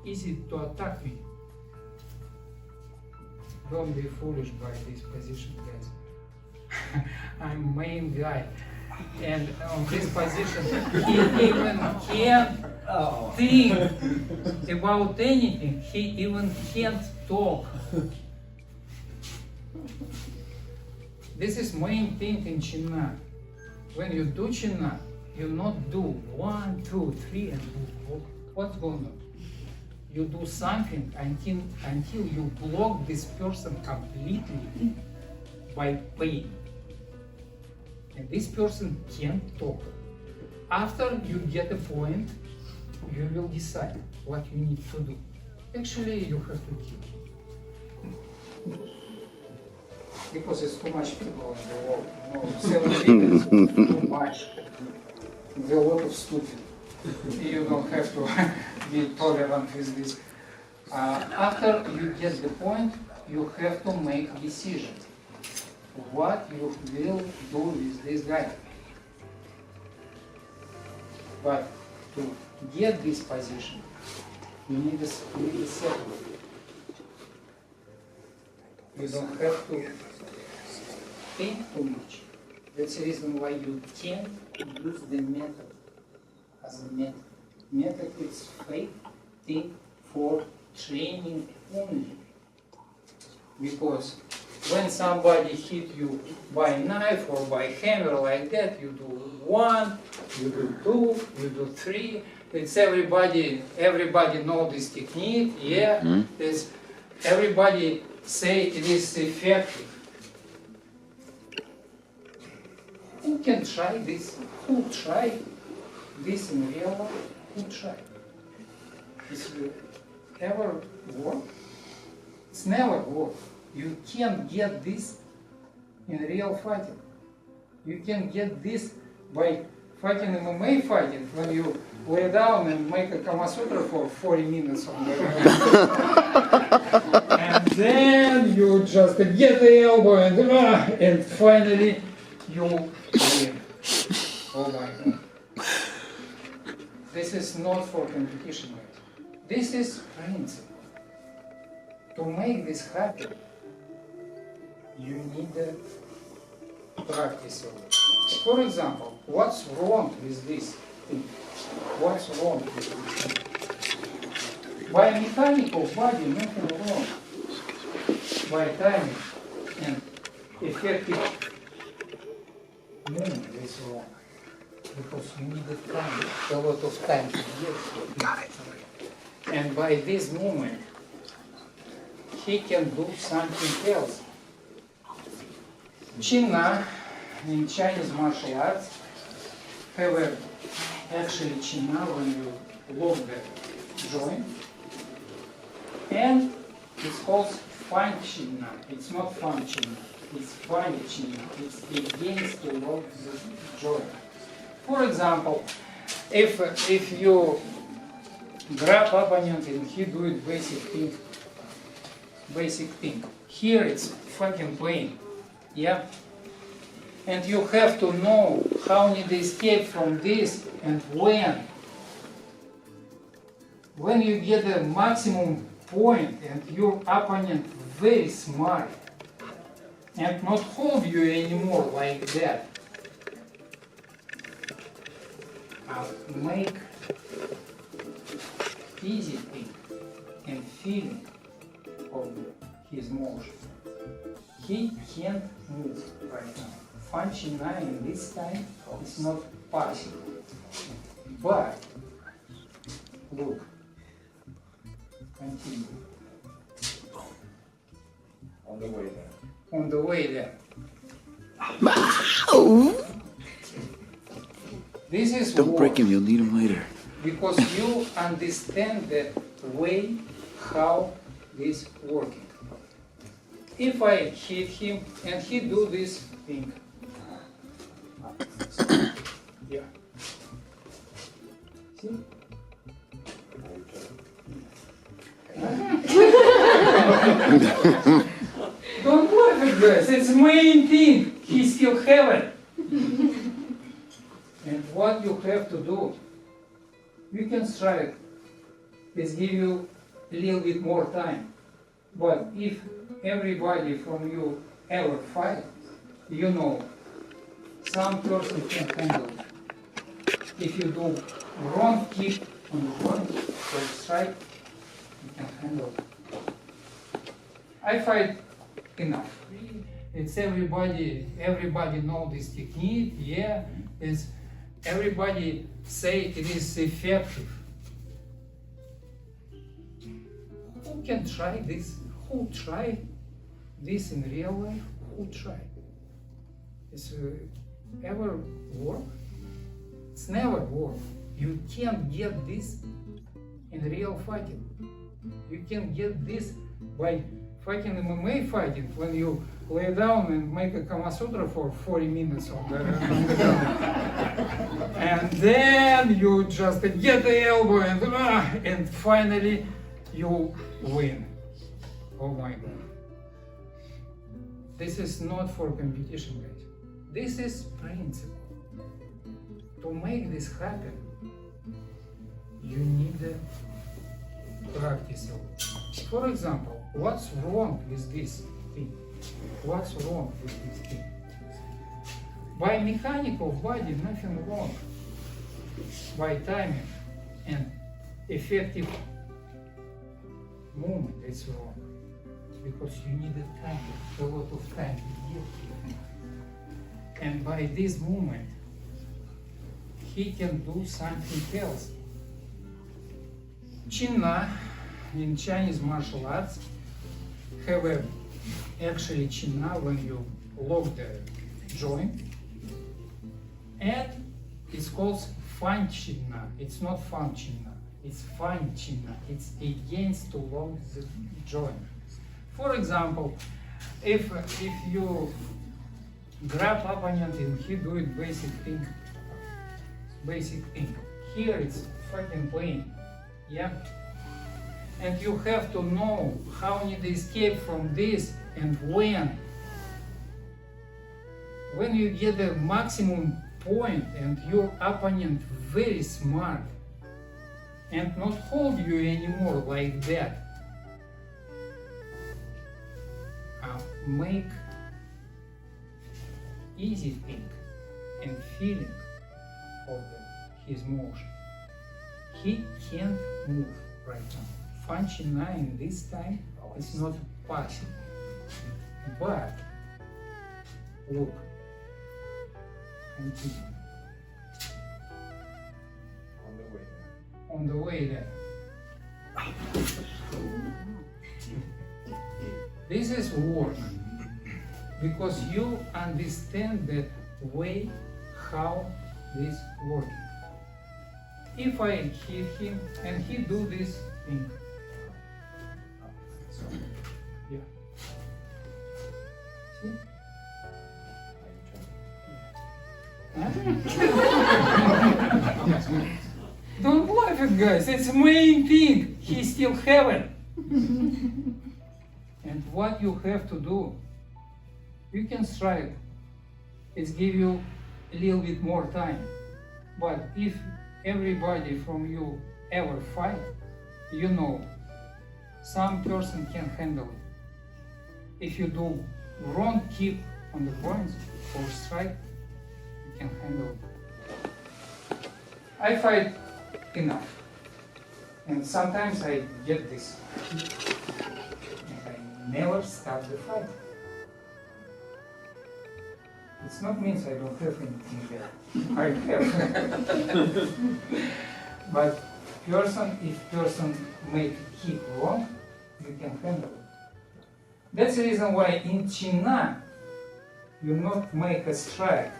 easy to attack me. Don't be foolish by this position, guys. I'm main guy, and on this position, he even can't think about anything. He even can't talk. This is main thing in Chin-na. When you do Chin-na, You not do 1, 2, 3 and block. What's going on? You do something until you block this person completely by pain. And this person can't talk. After you get a point, you will decide what you need to do. Actually, you have to kill. Because it's too much people in the world. You know, 7 minutes is too much. There's a lot of stupid. You don't have to be tolerant with this. After you get the point, you have to make a decision. What you will do with this guy. But to get this position, you need a settlement. You don't have to think too much. That's the reason why you can't use the method as a method. Method is fake thing for training only. Because when somebody hit you by knife or by hammer like that, you do 1, you do 2, you do 3. It's everybody know this technique, yeah. It's everybody say it is effective. Who can try this? Who tried this in real life? Who tried? This will ever work? It's never work. You can't get this in real fighting. You can get this by fighting MMA fighting, when you lay down and make a Kama Sutra for 40 minutes on the ground. And then you just get the elbow and finally you win. Oh my God. This is not for competition, mate. This is principle. To make this happen, you need practice. For example, what's wrong with this thing? What's wrong with this thing? By mechanical body, nothing wrong. By timing and effective movement is wrong. Because you need time, a lot of time to get. Got it. And by this movement, he can do something else. China, in Chinese martial arts, however, actually China when you lock the joint, and it's called function. It's not function, it's function. It's against the lock the joint. For example, if you grab opponent and he do it basic thing. Here it's fucking plain, yeah? And you have to know how need to escape from this and when. When you get the maximum point and your opponent very smart and not hold you anymore like that. Make easy thing and feeling of his motion. He can't move right now. Function 9 this time is not possible. But look, continue. On the way there. On the way there. This is Don't break him, you'll need him later. because you understand the way how this working. If I hit him and he do this thing, yeah. See? Don't laugh at this. It's main thing. He still have it. And what you have to do, you can strike. Let's give you a little bit more time. But if everybody from you ever fight, you know, some person can handle it. If you do wrong kick on the wrong strike, you can handle it. I fight enough. It's everybody know this technique, yeah. It's everybody say it is effective. Who can try this? Who try this in real life? Who try? It's ever work? It's never work. You can't get this in real fighting. You can get this by fighting MMA fighting, when you lay down and make a Kama Sutra for 40 minutes on the ground. And then you just get the elbow and finally you win. Oh my God. This is not for competition, guys. This is principle. To make this happen, you need practice. For example, what's wrong with this thing? What's wrong with this thing? By mechanic of body, nothing wrong. By timing and effective movement, it's wrong. Because you need a lot of time to get here. And by this movement, he can do something else. Chinna in Chinese martial arts have actually chinna when you lock the joint, and it's called fan chinna. It's not fan chinna, it's fan chinna. It's against to lock the joint. For example, if you grab opponent and he do it basic thing. Here it's fucking plain, yeah. And you have to know how you need to escape from this and when. When you get the maximum point and your opponent very smart and not hold you anymore like that. Make easy thing and feeling of his motion. He can't move right now. Function 9 this time is not possible. But look, continue. On the way there. This is work because you understand the way how this works. If I hit him and he do this thing, so yeah. See? Don't laugh at guys, it's main thing. He still have it. And what you have to do, you can strike. It's give you a little bit more time. But if everybody from you ever fight, you know, some person can handle it. If you do wrong kick on the points or strike, you can handle it. I fight enough. And sometimes I get this. Never stop the fight. It's not means I don't have anything there. I have. But if person make kick wrong, you can handle it. That's the reason why in Chinna you not make a strike,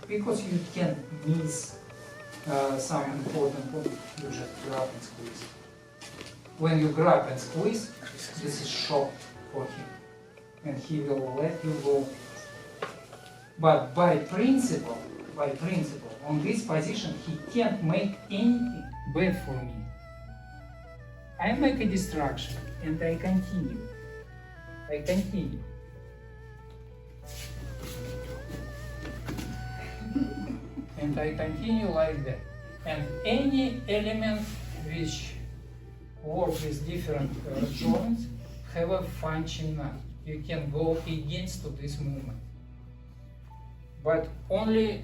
because you can miss some important point. You just grab and squeeze. When you grab and squeeze, this is shock for him, and he will let you go. But by principle, on this position, he can't make anything bad for me. I make a distraction, and I continue. And I continue like that. And any element which works with different joints have a function now. You can go against to this movement. But only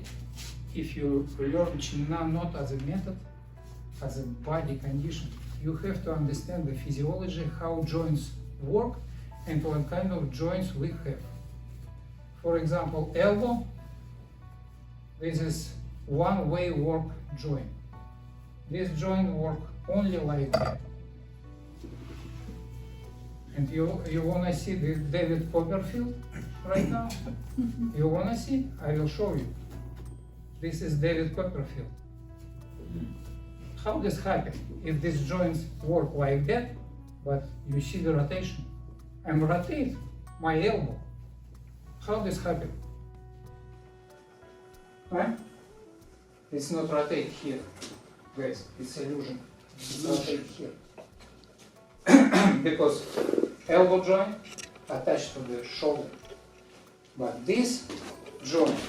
if you learn Chinna not as a method, as a body condition. You have to understand the physiology, how joints work, and what kind of joints we have. For example, elbow. This is one-way work joint. This joint work only like that. And you wanna see the David Copperfield right now? You wanna see? I will show you. This is David Copperfield. How this happen? If these joints work like that, but you see the rotation. I'm rotate my elbow. How this happen? Huh? It's not rotate here, guys. It's illusion. It's rotate here. Because elbow joint attached to the shoulder. But this joint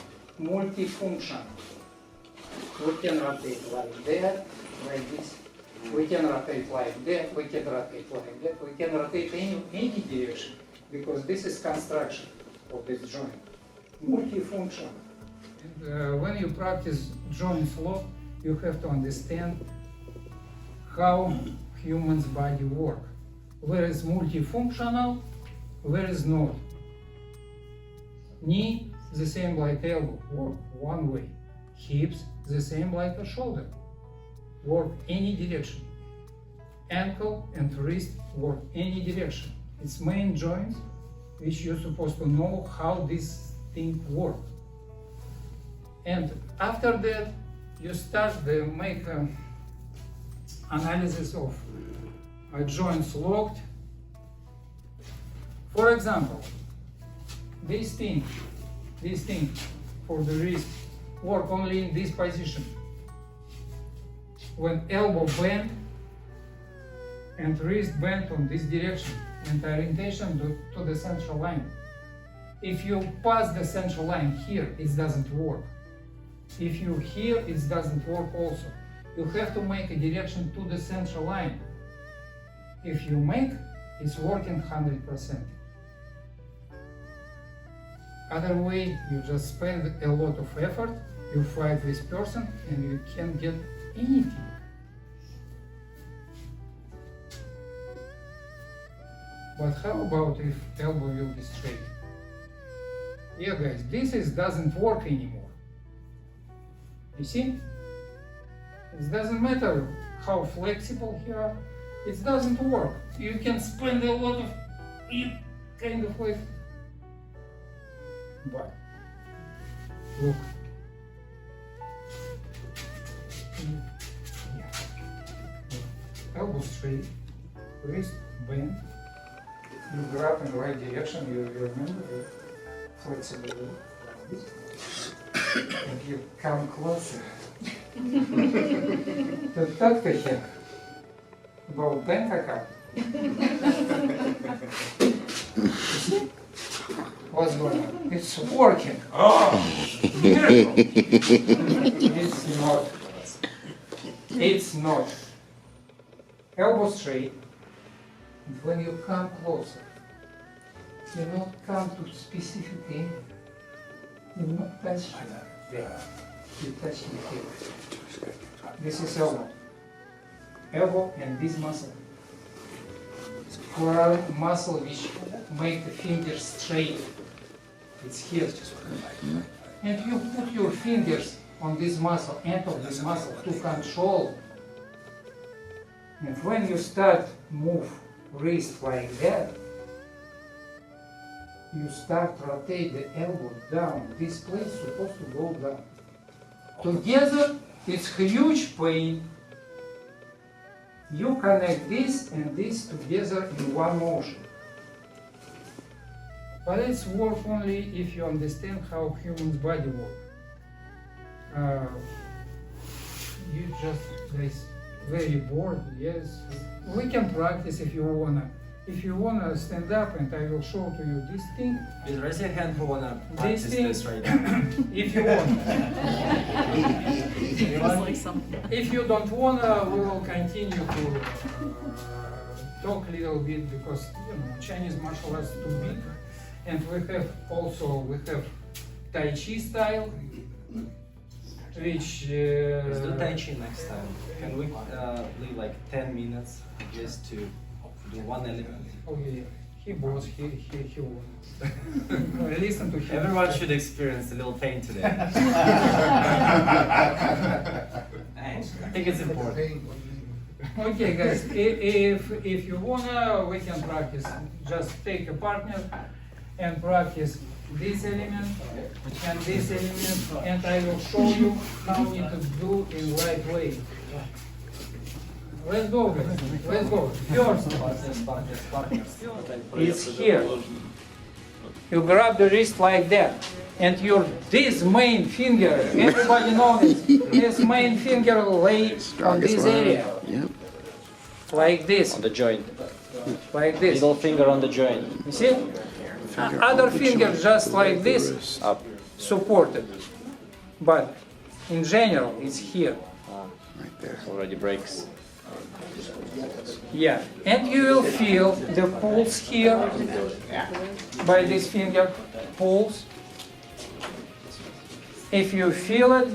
multifunction. We can rotate like that, like this. We can rotate like that, we can rotate like that, we can rotate any direction, because this is construction of this joint. Multifunction. And, when you practice joints law, you have to understand how human's body work. Where is multifunctional, where is not. Knee, the same like elbow, work one way. Hips, the same like a shoulder, work any direction. Ankle and wrist work any direction. It's main joints which you're supposed to know how this thing works. And after that, you start to make analysis of joints locked. For example, this thing for the wrist work only in this position. When elbow bent and wrist bent on this direction and orientation to the central line. If you pass the central line here, it doesn't work. If you here, it doesn't work also. You have to make a direction to the central line. If you make, it's working 100%. Other way, you just spend a lot of effort, you fight this person, and you can't get anything. But how about if elbow will be straight? Yeah, guys, this doesn't work anymore. You see? It doesn't matter how flexible you are. It doesn't work. You can spend a lot of it, kind of like. But look. Yeah. Elbow straight, wrist bent. You grab in the right direction. You remember the flexibility like this. And you come closer. Тут так таке. Болтенка. What's going on? It's working. Oh, miracle. It's not. It's not. Elbow straight. And when you come closer, you not come to specific area. You not touch there. You touch the hip. This is elbow. Elbow and this muscle. For muscle which make the fingers straight, it's here. And you put your fingers on this muscle, end of this muscle, to control. And when you start move wrist like that, you start rotate the elbow down. This place is supposed to go down. Together, it's huge pain. You connect this and this together in one motion. But it's work only if you understand how human body works. You just guys very bored. Yes, we can practice if you wanna. If you wanna stand up, and I will show to you this thing. Please raise your hand who wanna practice this right now. If you want. If you don't wanna, we will continue to talk a little bit, because Chinese martial arts is too big, and we have Tai Chi style, which. Let's do Tai Chi next time. Can we leave like 10 minutes just to do one element? Oh yeah. He boss, he won. Listen to him. Everyone should experience a little pain today. I think it's important. Okay, guys, if you wanna, we can practice. Just take a partner and practice this element and this element, and I will show you how you to do in right way. Let's go, guys. Let's go. First, it's here. You grab the wrist like that, and this main finger, everybody knows this main finger lay on this area, Yep. like this, On the joint. like this. Middle finger on the joint. You see? Other finger just like this, Up. supported. But in general, it's here. Right there. Already breaks. Yeah, and you will feel the pulse here by this finger, pulse. If you feel it,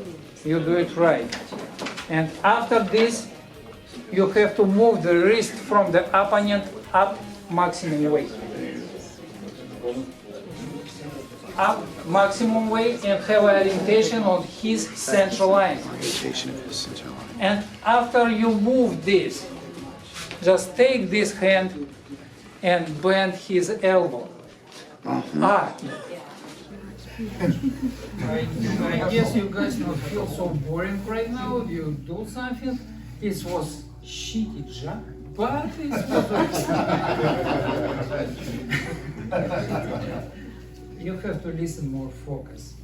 you do it right. And after this, you have to move the wrist from the opponent up maximum way. Up maximum way and have orientation on his central line. Orientation of his center line. And after you move this, just take this hand and bend his elbow. Ah. I guess you guys not feel so boring right now. You do something. It was shitty job, but it was okay. You have to listen more focus.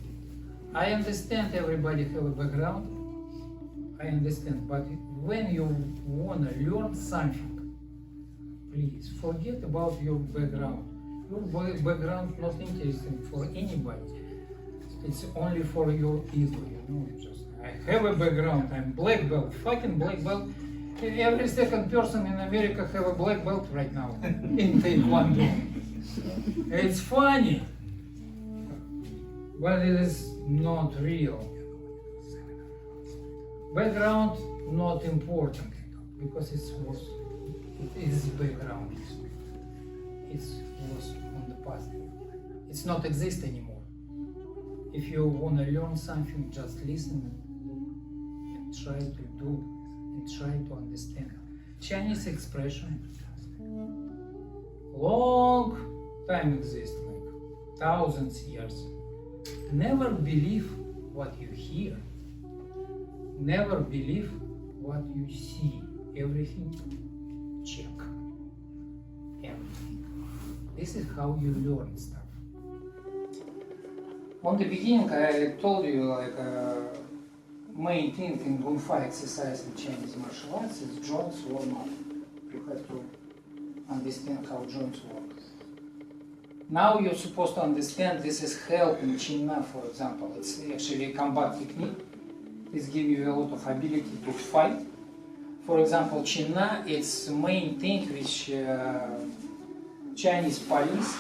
I understand everybody have a background. I understand, but when you wanna learn something, please forget about your background. Your background is not interesting for anybody. It's only for your ego, you know. Just I have a background. I'm black belt, fucking black belt. Every second person in America have a black belt right now in Taekwondo. It's funny, but it is not real. Background not important because it is background. It was on the past. It's not exist anymore. If you want to learn something, just listen and try to do and try to understand. Chinese expression, long time exists, like thousands years. Never believe what you hear. Never believe what you see. Everything check. Everything. This is how you learn stuff. On the beginning, I told you like main thing in KungFu exercise in Chinese martial arts is joints warm up. You have to understand how joints work. Now you're supposed to understand this is help in Chin-Na, for example. It's actually a combat technique. It's giving you a lot of ability to fight. For example, Chin-Na, it's the main thing which Chinese police,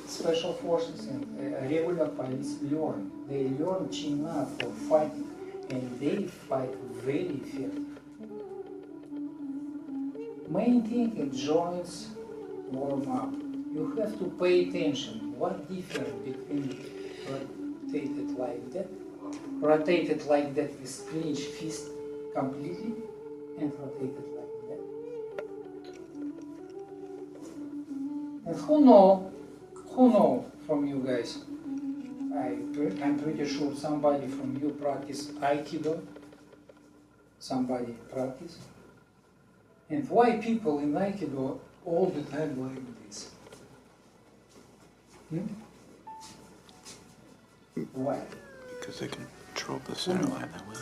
special forces and regular police learn. They learn Chin-Na for fighting and they fight very effective. Main thing is joints warm up. You have to pay attention. What difference between rotated like that, rotated like that with clenched fist completely, and rotated like that. And who know from you guys? I'm pretty sure somebody from you practice Aikido. Somebody practice. And why people in Aikido all the time like this? Why? Because they can control the center line that way.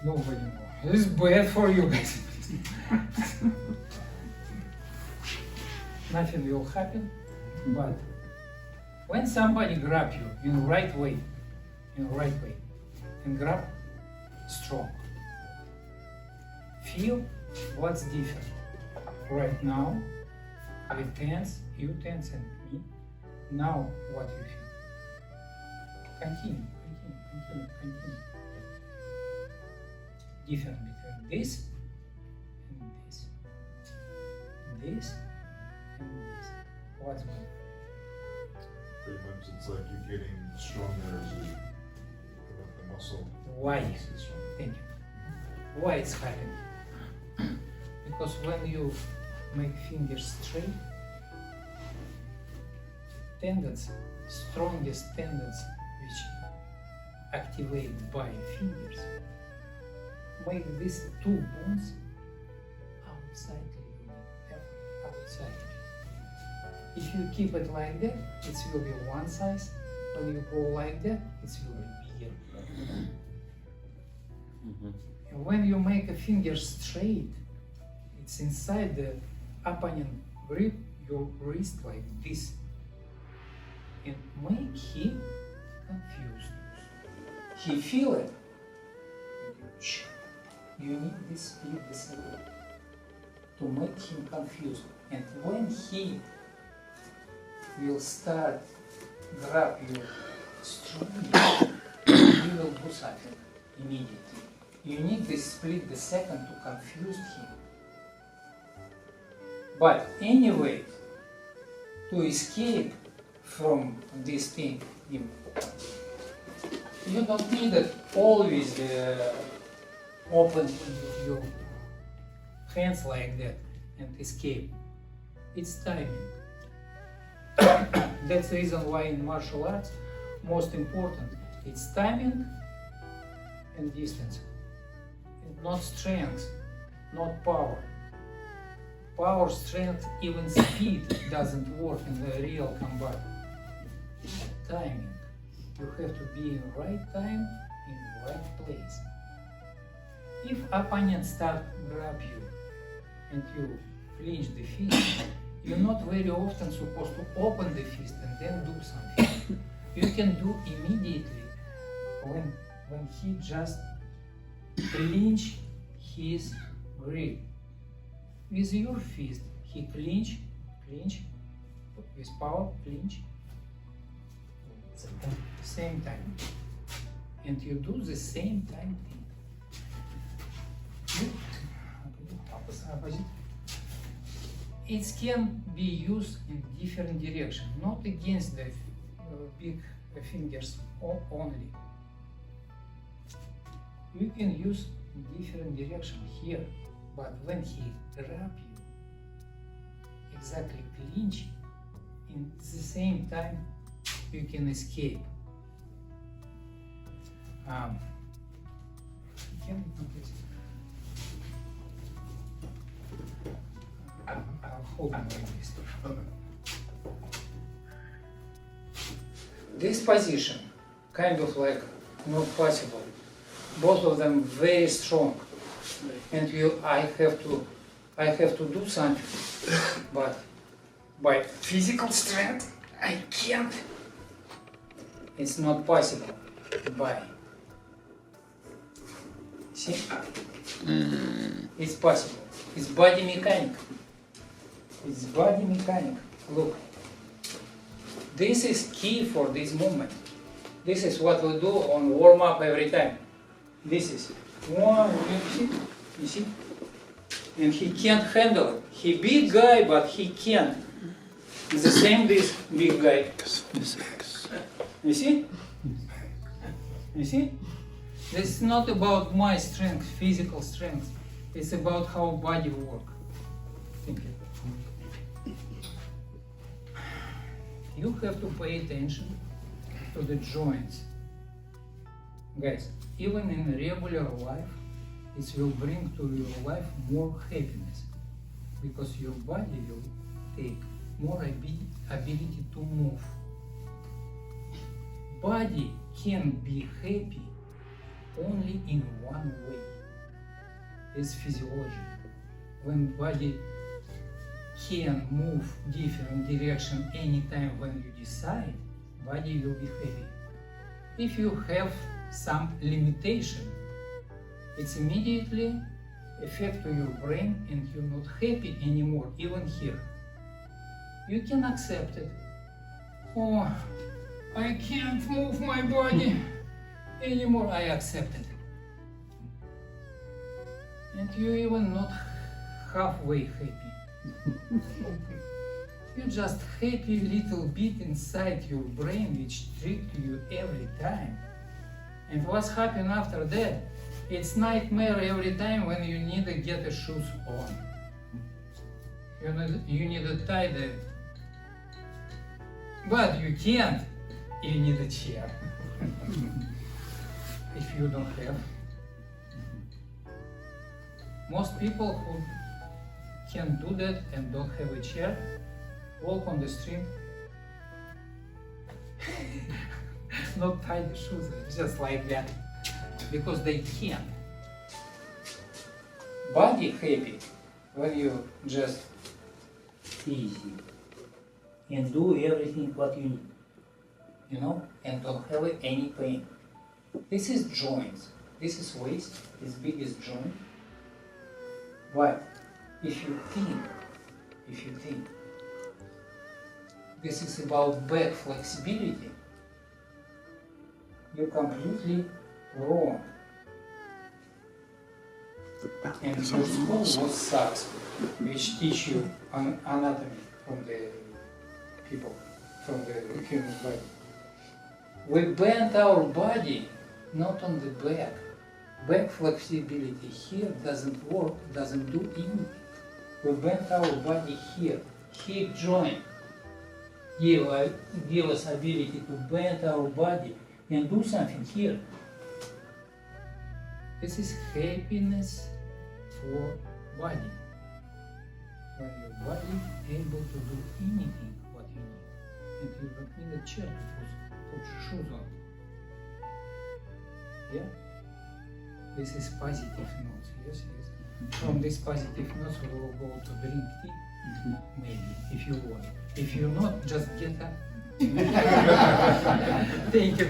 Nobody knows. This is bad for you guys. Nothing will happen, but when somebody grab you in the right way, and grab strong, feel what's different. Right now, I tense, you tense, and me. Now, what you feel? Continue. Different between this and this. this and this. What's going? Pretty much, it's like you're getting stronger as you develop the muscle. Why? It's stronger. Thank you. Why it's happening? Because when you make fingers straight, tendons, strongest tendons which activate by fingers, make these two bones outside the unit, outside. If you keep it like that, it will be one size. When you go like that, it will be bigger. And when you make a finger straight, it's inside the opponent grip your wrist like this, and make him confused. He feel it. You need this split the second to make him confused. And when he will start grab you strongly, you will do something immediately. You need to split the second to confuse him. But anyway, to escape from this thing, you don't need it always open your hands like that and escape. It's timing. That's the reason why in martial arts, most important, it's timing and distance. And not strength, not power. Power, strength, even speed doesn't work in the real combat. Timing. You have to be in the right time, in the right place. If opponent start grab you and you clinch the fist, you're not very often supposed to open the fist and then do something. You can do immediately when he just clinch his grip. With your fist, he clinch, with power, clinch, same time. And you do the same time thing. It can be used in different directions, not against the big fingers only. You can use different direction here, but when he grab you, exactly clinch, in the same time you can escape. I'll hold him like this. This position, kind of like not possible. Both of them very strong, and I have to do something, but by physical strength I can't. It's not possible. See? It's possible. It's body mechanic. It's body mechanic. Look. This is key for this movement. This is what we do on warm-up every time. This is one, you see? And he can't handle it. He big guy, but he can't. It's the same this big guy. You see? You see? This is not about my strength, physical strength. It's about how body works. Thank you. You have to pay attention to the joints. Guys, even in regular life, it will bring to your life more happiness, because your body will take more ability to move. Body can be happy only in one way. It's physiology. When body can move different direction anytime when you decide, body will be happy. If you have some limitation, it's immediately affect to your brain and you're not happy anymore, even here. You can accept it. Oh, I can't move my body anymore, I accept it. And you're even not halfway happy. You're just happy little bit inside your brain which trick to you every time. And what's happening after that? It's nightmare every time when you need to get the shoes on. You need to tie the... But you can't. You need a chair. If you don't have. Most people who can do that and don't have a chair walk on the street, not tie the shoes, just like that, because they can't. Body happy when you just easy and do everything what you need, you know, and don't have any pain. This is joints. This is waist, this biggest joint. But if you think, this is about back flexibility, you're completely wrong. And your school was sucks, which teach you anatomy from the people, from the human body. We bend our body not on the back. Back flexibility here doesn't work, doesn't do anything. We bend our body here. Hip joint give us ability to bend our body and do something here. This is happiness for body. When your body able to do anything what you need, and you don't need a chair to put shoes on. Yeah? This is positive notes, yes, yes. From this positive notes we will go to drink tea, maybe, if you want. If you not, just get up. Thank you.